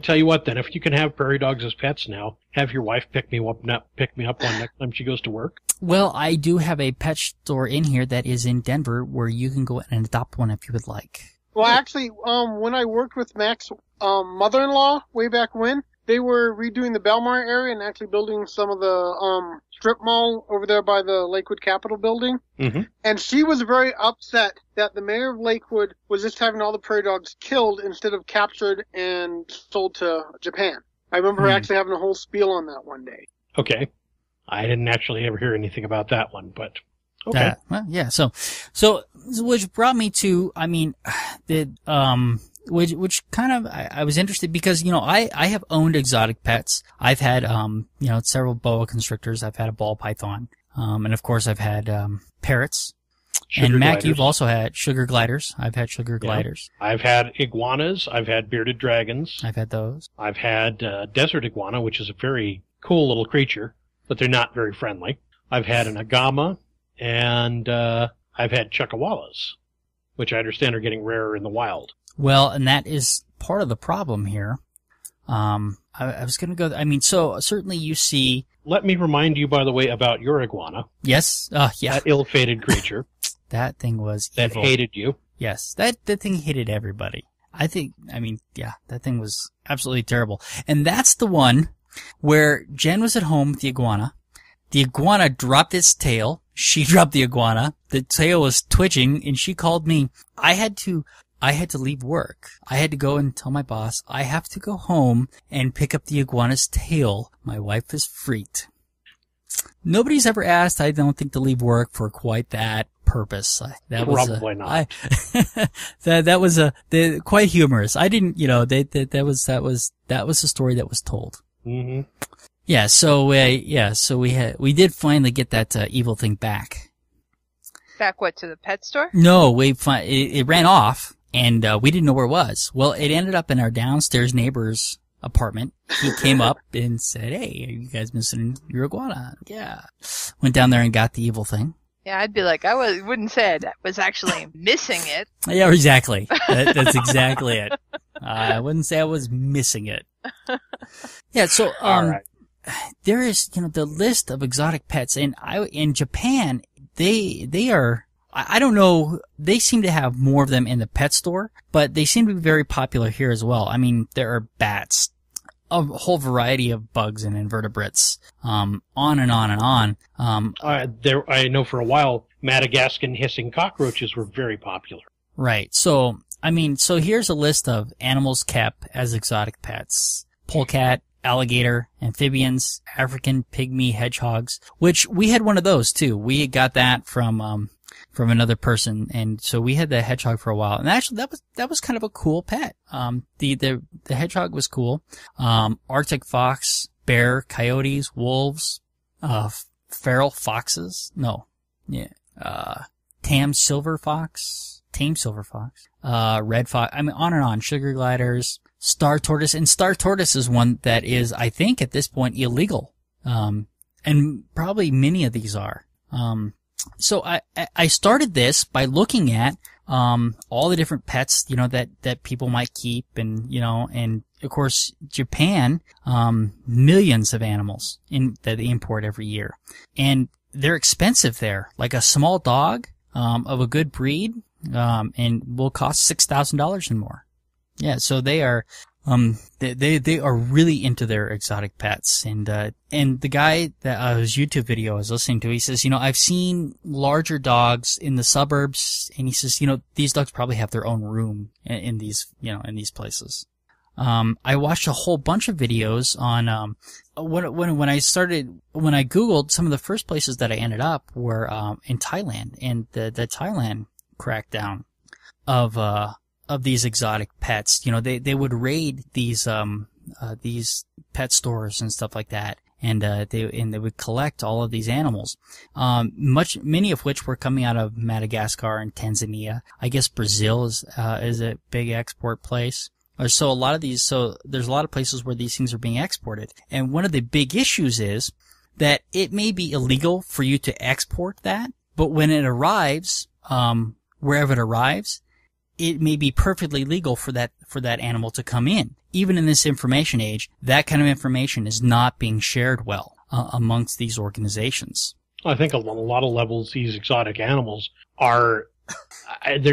tell you what then, if you can have prairie dogs as pets now, have your wife pick me up one next time she goes to work. Well, I do have a pet store in here that is in Denver where you can go and adopt one if you would like. Well, actually, when I worked with Mac's mother-in-law way back when, they were redoing the Belmar area and actually building some of the strip mall over there by the Lakewood Capitol building. Mm-hmm. And she was very upset that the mayor of Lakewood was just having all the prairie dogs killed instead of captured and sold to Japan. I remember her actually having a whole spiel on that one day. Okay. I didn't actually ever hear anything about that one, but... Okay. So, which brought me to, which kind of, I was interested because, I have owned exotic pets. I've had, several boa constrictors. I've had a ball python. And of course I've had, parrots. Sugar and Mac, gliders. you've also had sugar gliders. I've had sugar gliders. I've had iguanas. I've had bearded dragons. I've had those. I've had, desert iguana, which is a very cool little creature, but they're not very friendly. I've had an agama. And I've had chuckawallas, which I understand are getting rarer in the wild. Well, and that is part of the problem here. I was going to go... so certainly you see... Let me remind you, by the way, about your iguana. Yes. Yeah. That ill-fated creature. That thing was that evil. hated you. Yes. That thing hated everybody. That thing was absolutely terrible. And that's the one where Jen was at home with the iguana. the iguana dropped its tail. She dropped the iguana. The tail was twitching, and she called me. I had to leave work. I had to go and tell my boss, I have to go home and pick up the iguana's tail. My wife is freaked. Nobody's ever asked, I don't think, to leave work for quite that purpose. That Probably not. That was quite humorous. I didn't, that was the story that was told. Mm-hmm. Yeah, so we did finally get that evil thing back. Back what, to the pet store? No, it ran off, and we didn't know where it was. Well, it ended up in our downstairs neighbor's apartment. He came up and said, "Hey, are you guys missing your iguana?" Yeah. Went down there and got the evil thing. Yeah, I'd be like, wouldn't say I was actually missing it. Yeah, exactly. That's exactly it. I wouldn't say I was missing it. Yeah, so All right. There is, the list of exotic pets, and in Japan, they are, I don't know, they seem to have more of them in the pet store, but they seem to be very popular here as well. I mean, there are bats, a whole variety of bugs and invertebrates, on and on and on. I know for a while, Madagascan hissing cockroaches were very popular. Right. So here's a list of animals kept as exotic pets. Polecat, alligator, amphibians, African pygmy hedgehogs, which we had one of those too. We got that from another person, and so we had the hedgehog for a while. And actually that was kind of a cool pet. The hedgehog was cool. Arctic fox, bear, coyotes, wolves, feral foxes. No. Yeah. Tame silver fox, red fox. I mean, on and on. Sugar gliders, star tortoise, and star tortoise is one that is, I think, at this point illegal. And probably many of these are. So I started this by looking at, all the different pets, that people might keep, and, and of course, Japan, millions of animals that they import every year. And they're expensive there. Like a small dog, of a good breed, and will cost $6,000 and more. Yeah, so they are, they are really into their exotic pets. And the guy that, his YouTube video I was listening to, he says, I've seen larger dogs in the suburbs, and he says, these dogs probably have their own room in these, in these places. I watched a whole bunch of videos on, when I Googled, some of the first places that I ended up were, in Thailand, and the Thailand crackdown of these exotic pets. They would raid these pet stores and stuff like that. And they would collect all of these animals. Many of which were coming out of Madagascar and Tanzania. I guess Brazil is a big export place. There's a lot of places where these things are being exported. And one of the big issues is that it may be illegal for you to export that, but when it arrives, wherever it arrives, it may be perfectly legal for that animal to come in. Even in this information age, that kind of information is not being shared well amongst these organizations. I think on a lot of levels, these exotic animals they're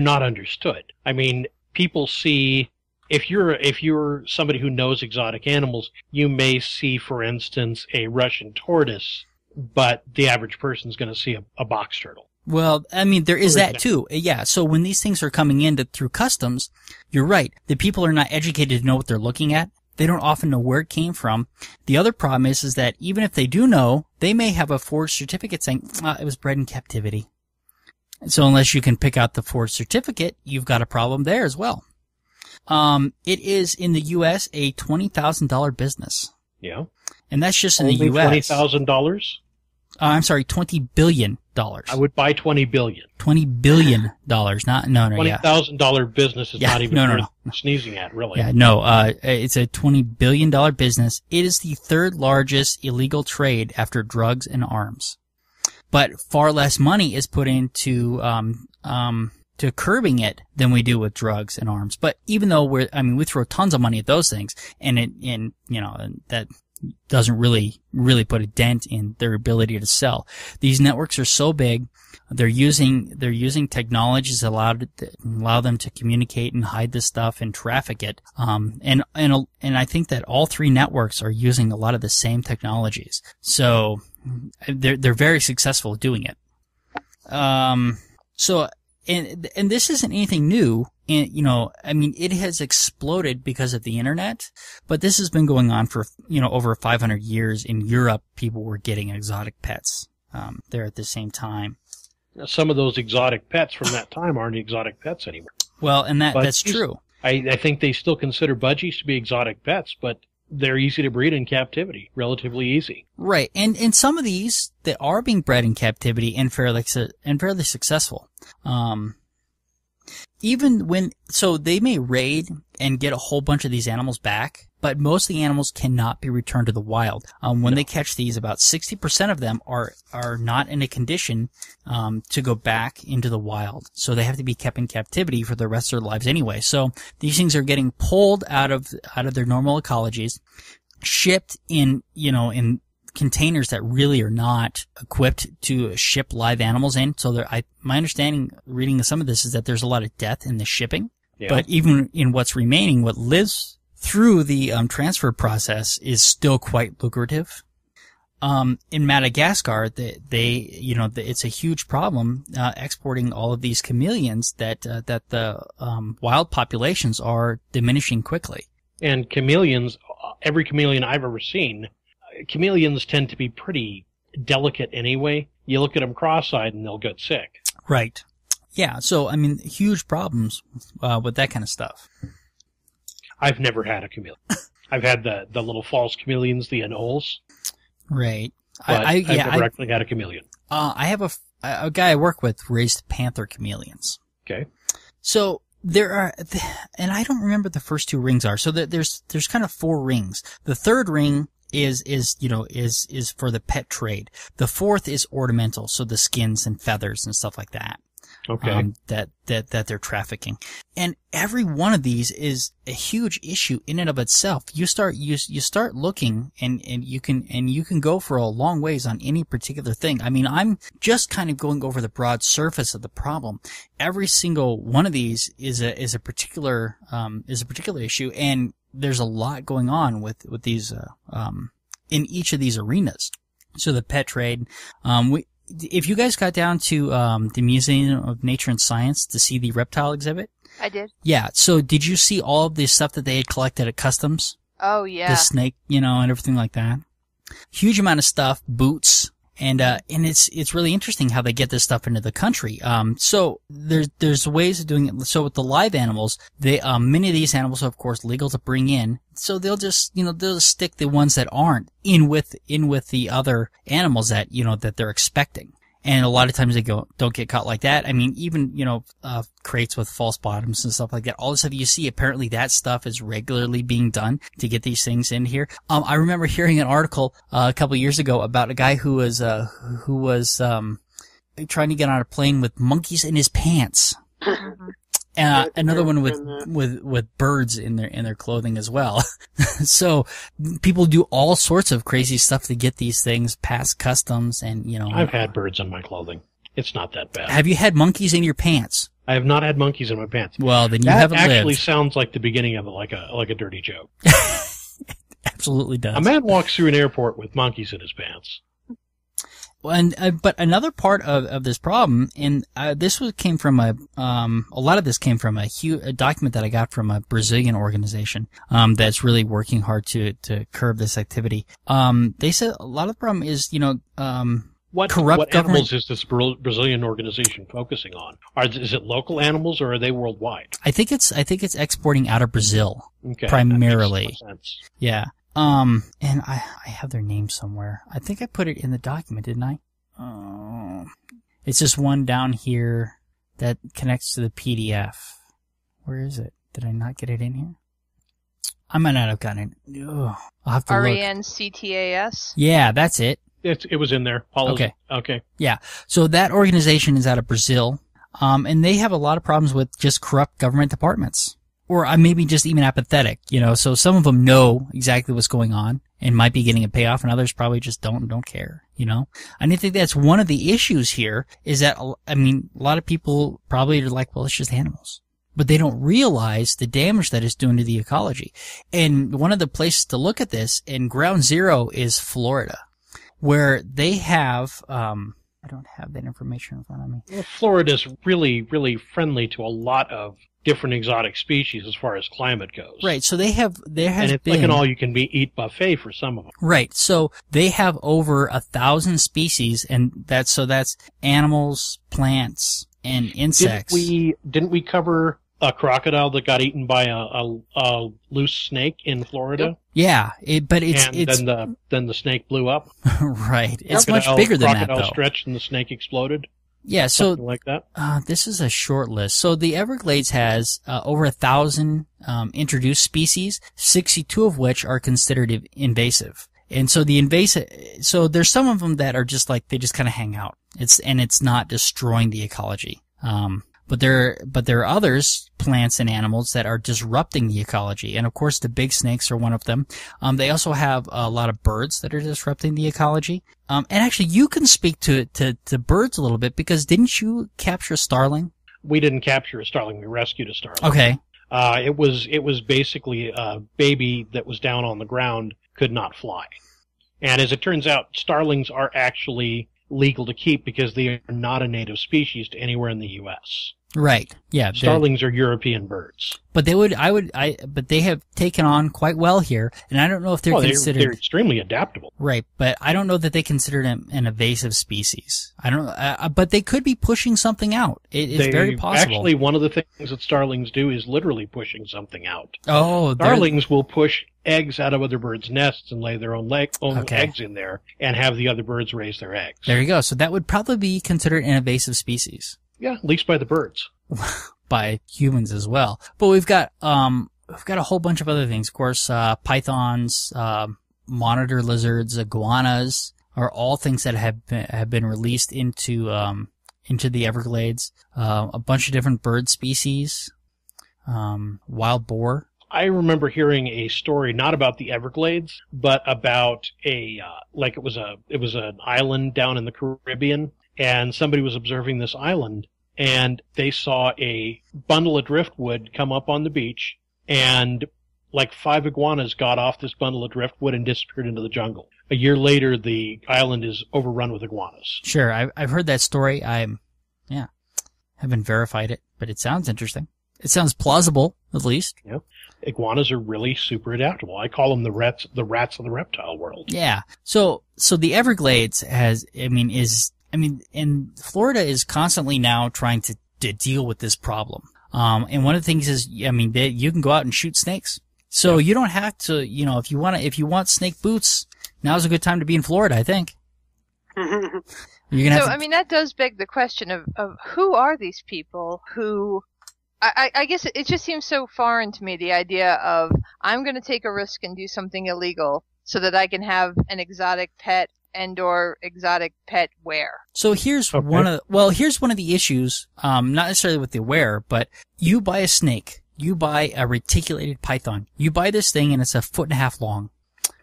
not understood. I mean, people see, if you're somebody who knows exotic animals, you may see, for instance, a Russian tortoise, but the average person's going to see a box turtle. Well, I mean, there is that too. Yeah. So when these things are coming in through customs, you're right. The people are not educated to know what they're looking at. They don't often know where it came from. The other problem is that even if they do know, they may have a forged certificate saying, it was bred in captivity. So unless you can pick out the forged certificate, you've got a problem there as well. It is in the U.S. a $20,000 business. Yeah. And that's just in the U.S. $20,000? I'm sorry, $20 billion. I would buy $20 billion. $20 billion. No, yeah. $20,000 business is not even worth sneezing at, really. Yeah, no, it's a $20 billion business. It is the third largest illegal trade after drugs and arms. But far less money is put into, to curbing it than we do with drugs and arms. But even though we throw tons of money at those things, and that doesn't really put a dent in their ability to sell. These networks are so big, they're using technologies that allow them to communicate and hide this stuff and traffic it. And I think that all three networks are using a lot of the same technologies. So they're very successful at doing it. So, and this isn't anything new. And, I mean, it has exploded because of the internet, but this has been going on for, over 500 years. In Europe, people were getting exotic pets, there at the same time. Now, some of those exotic pets from that time aren't exotic pets anymore. Well, and that's true. I think they still consider budgies to be exotic pets, but they're easy to breed in captivity, relatively easy. Right, and some of these that are being bred in captivity and fairly successful. So they may raid and get a whole bunch of these animals back, but most of the animals cannot be returned to the wild. When they catch these, about 60% of them are not in a condition to go back into the wild. So they have to be kept in captivity for the rest of their lives anyway. So these things are getting pulled out of their normal ecologies, shipped in containers that really are not equipped to ship live animals in. So my understanding, reading some of this, is that there's a lot of death in the shipping. Yeah. But even in what's remaining, what lives through the transfer process is still quite lucrative. In Madagascar, it's a huge problem exporting all of these chameleons that the wild populations are diminishing quickly. And chameleons, every chameleon I've ever seen, chameleons tend to be pretty delicate anyway. You look at them cross-eyed and they'll get sick. Right. Yeah, so, I mean, huge problems with that kind of stuff. I've never had a chameleon. I've had the little false chameleons, the anoles. Right. But I've never actually had a chameleon. I have a guy I work with raised panther chameleons. Okay. So there are, and I don't remember the first two rings are. So there's kind of 4 rings. The third ring is for the pet trade. The fourth is ornamental, so the skins and feathers and stuff like that. Okay. That they're trafficking. And every one of these is a huge issue in and of itself. You start looking and you can go for a long ways on any particular thing. I mean, I'm just kind of going over the broad surface of the problem. Every single one of these is a particular issue, and there's a lot going on with these in each of these arenas. So the pet trade, if you guys got down to the Museum of Nature and Science to see the reptile exhibit? I did. Yeah. So did you see all of the stuff that they had collected at customs? Oh, yeah. The snake, and everything like that. Huge amount of stuff, boots, and it's really interesting how they get this stuff into the country. So there's ways of doing it. So with the live animals, many of these animals are of course legal to bring in. So they'll just, they'll just stick the ones that aren't in with the other animals that they're expecting. And a lot of times they don't get caught like that. I mean, even, crates with false bottoms and stuff like that. All the stuff you see, apparently that stuff is regularly being done to get these things in here. I remember hearing an article, a couple of years ago about a guy who was trying to get on a plane with monkeys in his pants. Another one with birds in their clothing as well. So people do all sorts of crazy stuff to get these things past customs, and I've had birds on my clothing. It's not that bad. Have you had monkeys in your pants? I have not had monkeys in my pants. Well, then you haven't lived. That actually sounds like the beginning of like a dirty joke. It absolutely does. A man walks through an airport with monkeys in his pants. But another part of this problem, and this came from a lot of this came from a document that I got from a Brazilian organization that's really working hard to curb this activity. They said a lot of the problem is what corrupt animals is this Brazilian organization focusing on? Is it local animals or are they worldwide? I think it's exporting out of Brazil, okay, primarily. That makes more sense. Yeah. And I have their name somewhere. I think I put it in the document, didn't I? It's just one down here that connects to the PDF. Where is it? Did I not get it in here? I might not have gotten it. Ugh, I'll have to look. RENCTAS? Yeah, that's it. It was in there. Okay. Yeah. So that organization is out of Brazil, and they have a lot of problems with just corrupt government departments. Or maybe just even apathetic, so some of them know exactly what's going on and might be getting a payoff, and others probably just don't care, And I think that's one of the issues here is that, a lot of people probably are like, well, it's just animals. But they don't realize the damage that it's doing to the ecology. And one of the places to look at this, and ground zero is Florida. where they have, I don't have that information in front of me. Well, Florida's really, really friendly to a lot of different exotic species as far as climate goes. Right, so there has and it's been... like an all-you-can-eat buffet for some of them. Right, so they have over 1,000 species, and that's animals, plants, and insects. Didn't we cover a crocodile that got eaten by a loose snake in Florida? Yeah, but it's then the snake blew up. Right, it's much bigger than that, though. Crocodile stretched and the snake exploded. Yeah, so something like that. This is a short list. So the Everglades has over 1,000 introduced species, 62 of which are considered invasive. And so so there's some of them that are just like they just kind of hang out. It's not destroying the ecology. But there are others, plants and animals, that are disrupting the ecology. And of course, the big snakes are one of them. They also have a lot of birds that are disrupting the ecology. And actually, you can speak to birds a little bit, because didn't you capture a starling? We didn't capture a starling. We rescued a starling. Okay. It was basically a baby that was down on the ground, could not fly. And as it turns out, starlings are actually legal to keep because they are not a native species to anywhere in the U.S. Right. Yeah. Starlings are European birds. But but they have taken on quite well here, and I don't know if they're considered. They're extremely adaptable. Right, but I don't know that they consider them an invasive species. I don't know, but they could be pushing something out. It's very possible. Actually, one of the things that starlings do is literally pushing something out. Oh, starlings will push eggs out of other birds' nests and lay their own eggs in there, and have the other birds raise their eggs. There you go. So that would probably be considered an invasive species. Yeah, at least by the birds. By humans as well. But we've got a whole bunch of other things. Of course, pythons, monitor lizards, iguanas are all things that have been released into the Everglades. A bunch of different bird species, wild boar. I remember hearing a story not about the Everglades, but about it was an island down in the Caribbean, and somebody was observing this island, and they saw a bundle of driftwood come up on the beach, and like 5 iguanas got off this bundle of driftwood and disappeared into the jungle. A year later, the island is overrun with iguanas. Sure, I've heard that story. Haven't verified it, but it sounds interesting. It sounds plausible, at least. Yeah. Iguanas are really super adaptable. I call them the rats of the reptile world. Yeah. So the Everglades and Florida is constantly now trying to deal with this problem. And one of the things is, you can go out and shoot snakes. So you don't have to, if you want snake boots, now's a good time to be in Florida, I think. That does beg the question of who are these people who, I guess it just seems so foreign to me, the idea of I'm going to take a risk and do something illegal so that I can have an exotic pet and/or exotic pet wear. So here's one of the issues, not necessarily with the wear, but you buy a snake, you buy a reticulated python, you buy this thing and it's 1.5 feet long.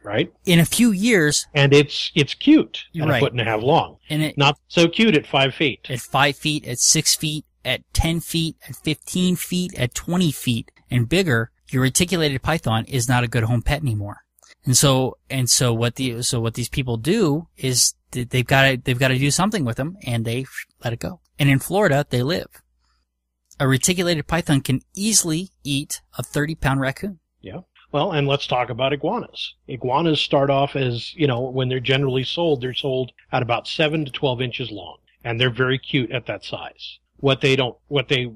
Right. In a few years. And it's cute at 1.5 feet long. And not so cute at 5 feet. At 5 feet, at 6 feet, at 10 feet, at 15 feet, at 20 feet and bigger, your reticulated python is not a good home pet anymore. And so what these people do is they've got to do something with them, and they let it go. And in Florida, they live. A reticulated python can easily eat a 30-pound raccoon. Yeah. Well, and let's talk about iguanas. Iguanas start off as, when they're generally sold, they're sold at about 7 to 12 inches long, and they're very cute at that size. What they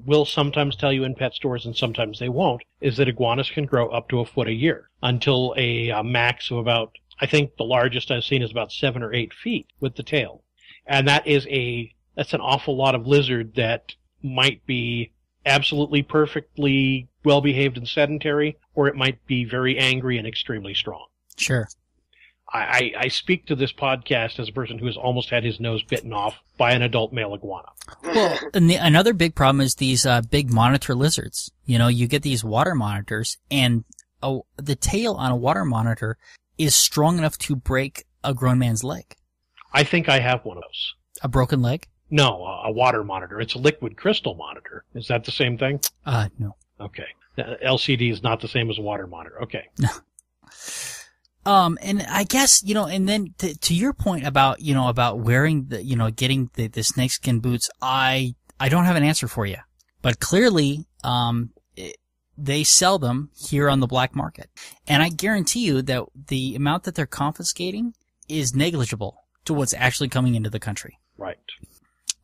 will sometimes tell you in pet stores, and sometimes they won't, is that iguanas can grow up to 1 foot a year until a max of about, I think the largest I've seen is about 7 or 8 feet with the tail. And that's an awful lot of lizard that might be absolutely perfectly well-behaved and sedentary, or it might be very angry and extremely strong. Sure. I speak to this podcast as a person who has almost had his nose bitten off by an adult male iguana. Well, and another big problem is these big monitor lizards. You get these water monitors, and the tail on a water monitor is strong enough to break a grown man's leg. I think I have one of those. A broken leg? No, a water monitor. It's a liquid crystal monitor. Is that the same thing? No. Okay. LCD is not the same as a water monitor. Okay. No. And I guess, and then to your point about, about wearing getting the snakeskin boots, I don't have an answer for you. But clearly, they sell them here on the black market. And I guarantee you that the amount that they're confiscating is negligible to what's actually coming into the country. Right.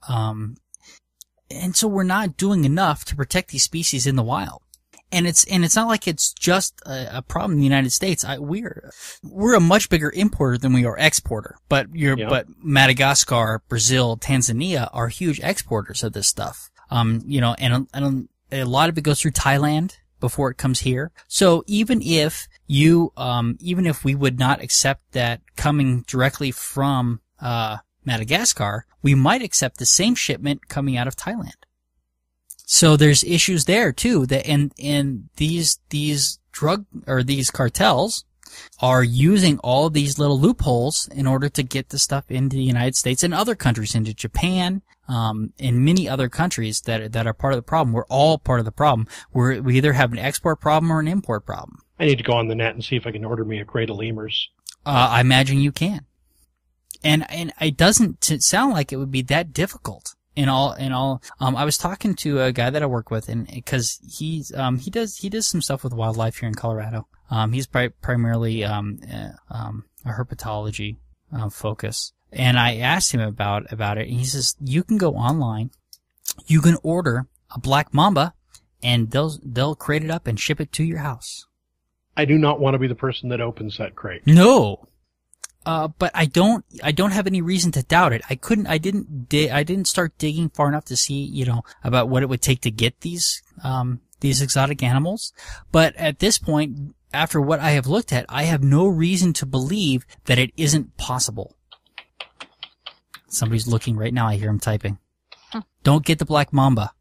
And so we're not doing enough to protect these species in the wild. And it's not like it's just a problem in the United States. We're a much bigger importer than we are exporter. But Madagascar, Brazil, Tanzania are huge exporters of this stuff. And a lot of it goes through Thailand before it comes here. So even if we would not accept that coming directly from Madagascar, we might accept the same shipment coming out of Thailand. So there's issues there too. And these drug or these cartels are using all these little loopholes in order to get the stuff into the United States and other countries, into Japan, and many other countries that are part of the problem. We're all part of the problem. We either have an export problem or an import problem. I need to go on the net and see if I can order me a crate of lemurs. I imagine you can. And it doesn't sound like it would be that difficult. I was talking to a guy that I work with, and because he does some stuff with wildlife here in Colorado. He's primarily a herpetology focus, and I asked him about it, and he says you can go online, you can order a black mamba, and they'll crate it up and ship it to your house. I do not want to be the person that opens that crate. No. But I don't have any reason to doubt it. I didn't start digging far enough to see, about what it would take to get these exotic animals. But at this point, after what I have looked at, I have no reason to believe that it isn't possible. Somebody's looking right now. I hear him typing. Don't get the black mamba.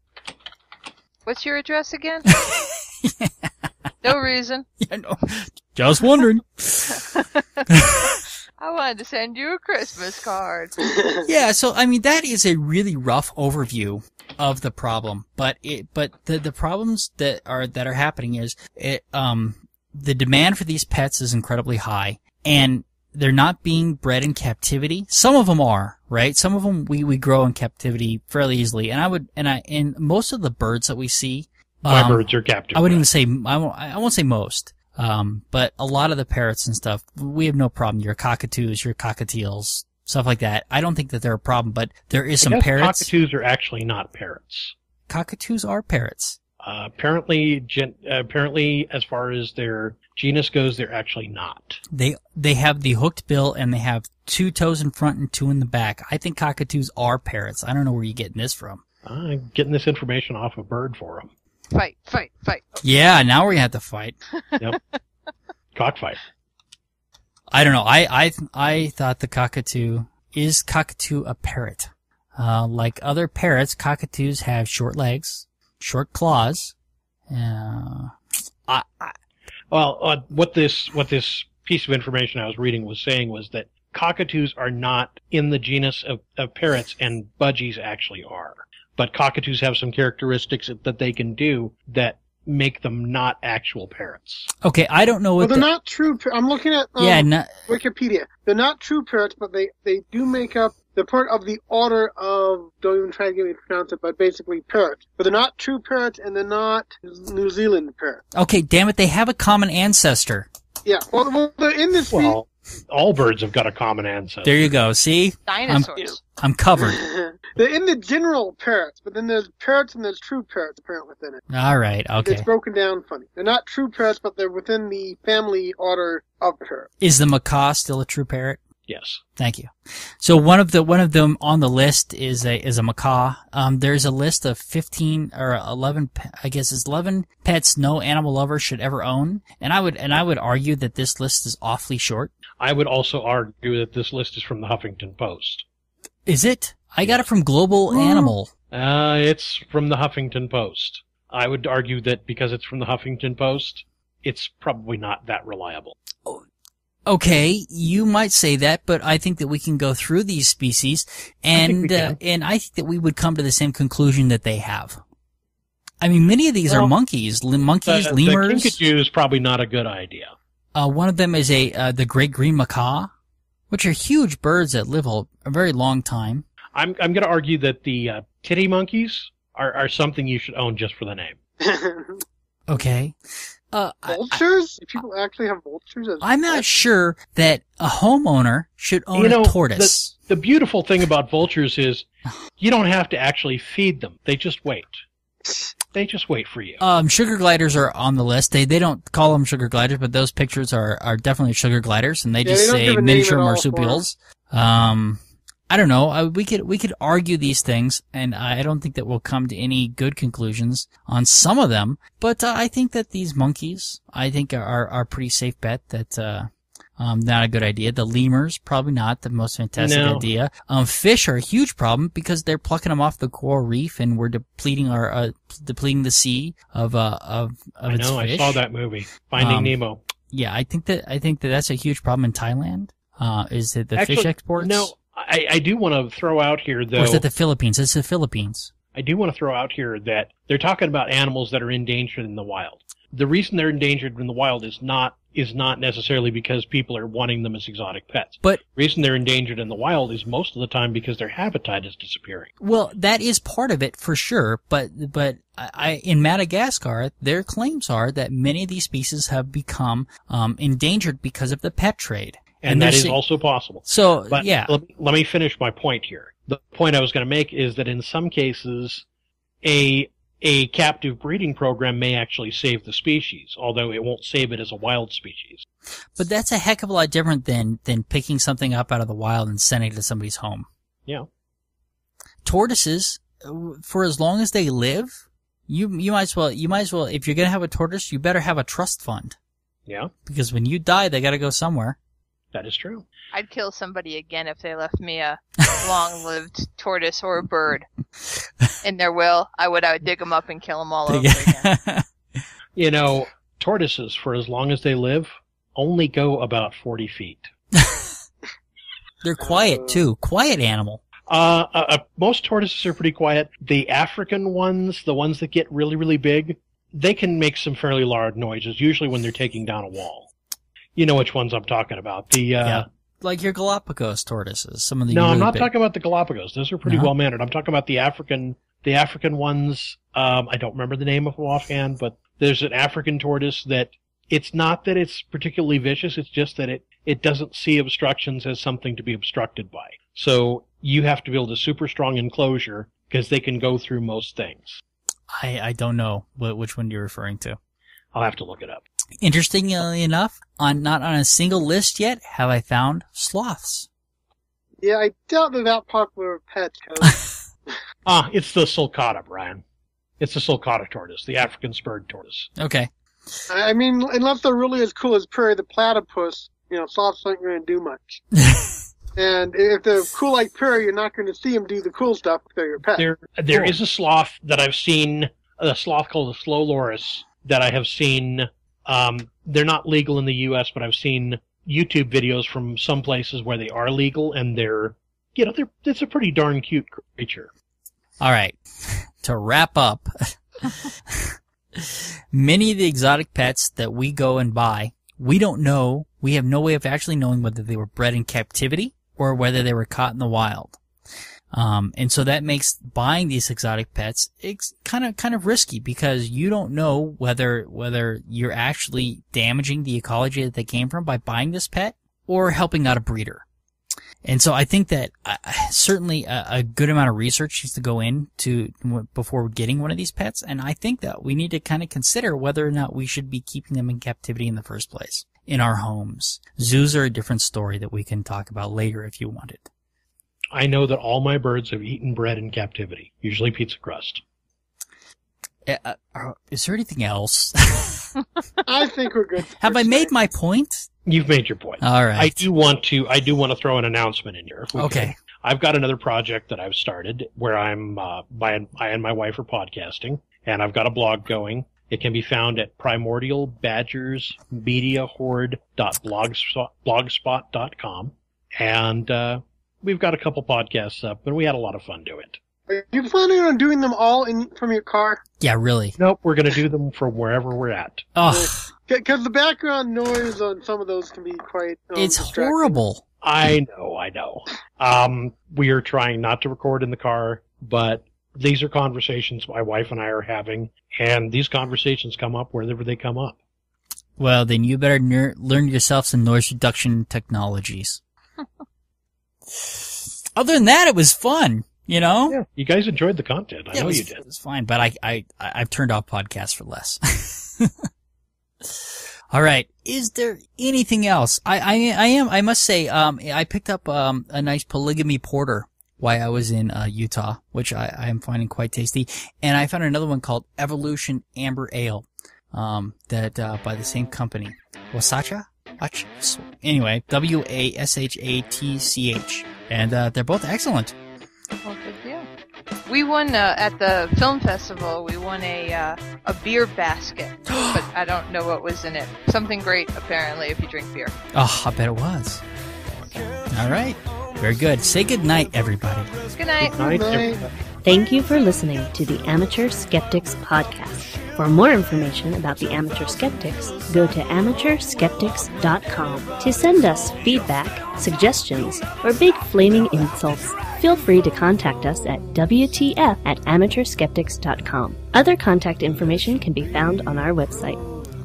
What's your address again? No reason. Yeah, no. Just wondering. I wanted to send you a Christmas card. Yeah, so that is a really rough overview of the problem, but the problems that are happening is the demand for these pets is incredibly high, and they're not being bred in captivity. Some of them are, right? Some of them we grow in captivity fairly easily, and most of the birds that we see, my birds are captive. I wouldn't even say I won't say most. But a lot of the parrots and stuff, we have no problem. Your cockatoos, your cockatiels, stuff like that. I don't think that they're a problem, but there is some parrots. Cockatoos are actually not parrots. Cockatoos are parrots. Apparently, as far as their genus goes, they're actually not. They have the hooked bill and they have 2 toes in front and 2 in the back. I think cockatoos are parrots. I don't know where you're getting this from. I'm getting this information off a bird forum. Fight. Yeah, now we're gonna have to fight. Yep. Cockfight. I don't know. I thought the cockatoo a parrot. Like other parrots, cockatoos have short legs, short claws. What this piece of information I was reading was saying was that cockatoos are not in the genus of parrots, and budgies actually are. But cockatoos have some characteristics that they can do that make them not actual parrots. Okay, I don't know what. Well, they're not true. I'm looking at Wikipedia. They're not true parrots, but they do make up. They're part of the order of. Don't even try to get me to pronounce it, but basically parrots. But they're not true parrots, and they're not New Zealand parrots. Okay, damn it! They have a common ancestor. Yeah, well they're in this. Well, all birds have got a common ancestor. There you go. See, dinosaurs. I'm covered. They're in the general parrots, but then there's parrots and there's true parrots apparently within it. All right, okay. It's broken down funny. They're not true parrots, but they're within the family order of parrots. Is the macaw still a true parrot? Yes. Thank you. So one of them on the list is a macaw. There's a list of 15 or 11, I guess it's 11 pets no animal lover should ever own. And I would argue that this list is awfully short. I would also argue that this list is from the Huffington Post. Is it? I got it from Global Animal. It's from the Huffington Post. I would argue that because it's from the Huffington Post, it's probably not that reliable. Okay, you might say that, but I think that we can go through these species, and I think that we would come to the same conclusion that they have. I mean, many of these are monkeys. Monkeys, lemurs. The kinkajou is probably not a good idea. One of them is the great green macaw, which are huge birds that live a very long time. I'm going to argue that the titty monkeys are something you should own just for the name. Okay. Vultures? Do people actually have vultures? I'm not sure that a homeowner should own a tortoise. The beautiful thing about vultures is you don't have to actually feed them. They just wait. They just wait for you. Sugar gliders are on the list. They don't call them sugar gliders, but those pictures are definitely sugar gliders, and they just say miniature marsupials. I don't know. We could argue these things, and I don't think that we'll come to any good conclusions on some of them. But I think that these monkeys, I think, are a pretty safe bet. That not a good idea. The lemurs, probably not the most fantastic idea. Fish are a huge problem because they're plucking them off the coral reef, and we're depleting the sea of its fish. I saw that movie, Finding Nemo. Yeah, I think that's a huge problem in Thailand. Is it the fish exports? No. I do want to throw out here, though. Or is it the Philippines? It's the Philippines. I do want to throw out here that they're talking about animals that are endangered in the wild. The reason they're endangered in the wild is not necessarily because people are wanting them as exotic pets. But the reason they're endangered in the wild is most of the time because their habitat is disappearing. Well, that is part of it for sure. But in Madagascar, their claims are that many of these species have become endangered because of the pet trade. And that is also possible. So, but yeah. Let me finish my point here. The point I was going to make is that in some cases, a captive breeding program may actually save the species, although it won't save it as a wild species. But that's a heck of a lot different than picking something up out of the wild and sending it to somebody's home. Yeah. Tortoises, for as long as they live, you might as well, if you're going to have a tortoise, you better have a trust fund. Yeah. Because when you die, they got to go somewhere. That is true. I'd kill somebody again if they left me a long-lived tortoise or a bird in their will. I would dig them up and kill them all over again. Tortoises, for as long as they live, only go about 40 feet. They're quiet, too. Quiet animal. Most tortoises are pretty quiet. The African ones, the ones that get really, really big, they can make some fairly loud noises, usually when they're taking down a wall. You know which ones I'm talking about. Like your Galapagos tortoises. Some of the I'm not talking about the Galapagos. Those are pretty well mannered. I'm talking about the African ones. I don't remember the name of them offhand, but there's an African tortoise that it's not that it's particularly vicious. It's just that it doesn't see obstructions as something to be obstructed by. So you have to build a super strong enclosure because they can go through most things. I don't know which one you're referring to. I'll have to look it up. Interestingly enough, not on a single list yet have I found sloths. Yeah, I doubt they're that popular with pets. It's the sulcata, Brian. It's the sulcata tortoise, the African spurred tortoise. Okay. I mean, unless they're really as cool as Perry the platypus, sloths aren't going to do much. And if they're cool like Perry, you're not going to see them do the cool stuff if they're your pet. There is a sloth that I've seen, a sloth called a slow loris, that I have seen. They're not legal in the U.S., but I've seen YouTube videos from some places where they are legal, and it's a pretty darn cute creature. All right. To wrap up, many of the exotic pets that we go and buy, we don't know, we have no way of actually knowing whether they were bred in captivity or whether they were caught in the wild. And so that makes buying these exotic pets kind of risky because you don't know whether you're actually damaging the ecology that they came from by buying this pet or helping out a breeder. And so I think that certainly a good amount of research needs to go into before getting one of these pets. And I think that we need to kind of consider whether or not we should be keeping them in captivity in the first place in our homes. Zoos are a different story that we can talk about later if you want it. I know that all my birds have eaten bread in captivity, usually pizza crust. Is there anything else? I think we're good. Have I made my point? You've made your point. All right. I do want to throw an announcement in here. Okay. I've got another project that I've started where I and my wife are podcasting, and I've got a blog going. It can be found at primordialbadgersmediahorde.blogspot.com, and we've got a couple podcasts up, and we had a lot of fun doing it. Are you planning on doing them all from your car? Yeah, really. Nope, we're going to do them from wherever we're at. Oh, Because the background noise on some of those can be quite it's distracting. horrible. I know. We are trying not to record in the car, but these are conversations my wife and I are having, and these conversations come up wherever they come up. Well, then you better learn yourself some noise reduction technologies. Other than that, it was fun, you know? Yeah, you guys enjoyed the content. I know you did. It was fine, but I've turned off podcasts for less. All right. Is there anything else? I must say, I picked up, a nice polygamy porter while I was in, Utah, which I am finding quite tasty. And I found another one called Evolution Amber Ale, that, by the same company. Wasacha? Anyway, Washatch. And, they're both excellent. Well, good deal. We won at the film festival. We won a beer basket, but I don't know what was in it. Something great, apparently, if you drink beer. Oh, I bet it was. All right, very good. Say good night, everybody. Good night. Good night, everybody. Thank you for listening to the Amateur Skeptics podcast. For more information about the Amateur Skeptics, go to amateurskeptics.com. To send us feedback, suggestions, or big flaming insults, feel free to contact us at WTF@amateurskeptics.com. Other contact information can be found on our website.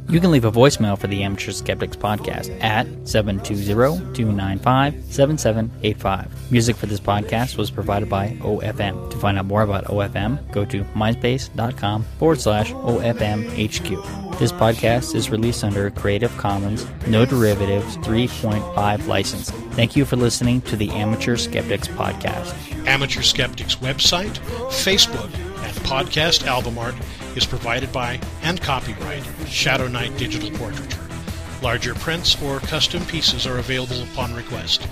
You can leave a voicemail for the Amateur Skeptics podcast at 720-295-7785. Music for this podcast was provided by OFM. To find out more about OFM, go to myspace.com/OFMHQ. This podcast is released under a Creative Commons, No Derivatives 3.5 license. Thank you for listening to the Amateur Skeptics podcast. Amateur Skeptics website, Facebook, and podcast album art is provided by and copyright Shadow Knight Digital Portraiture. Larger prints or custom pieces are available upon request.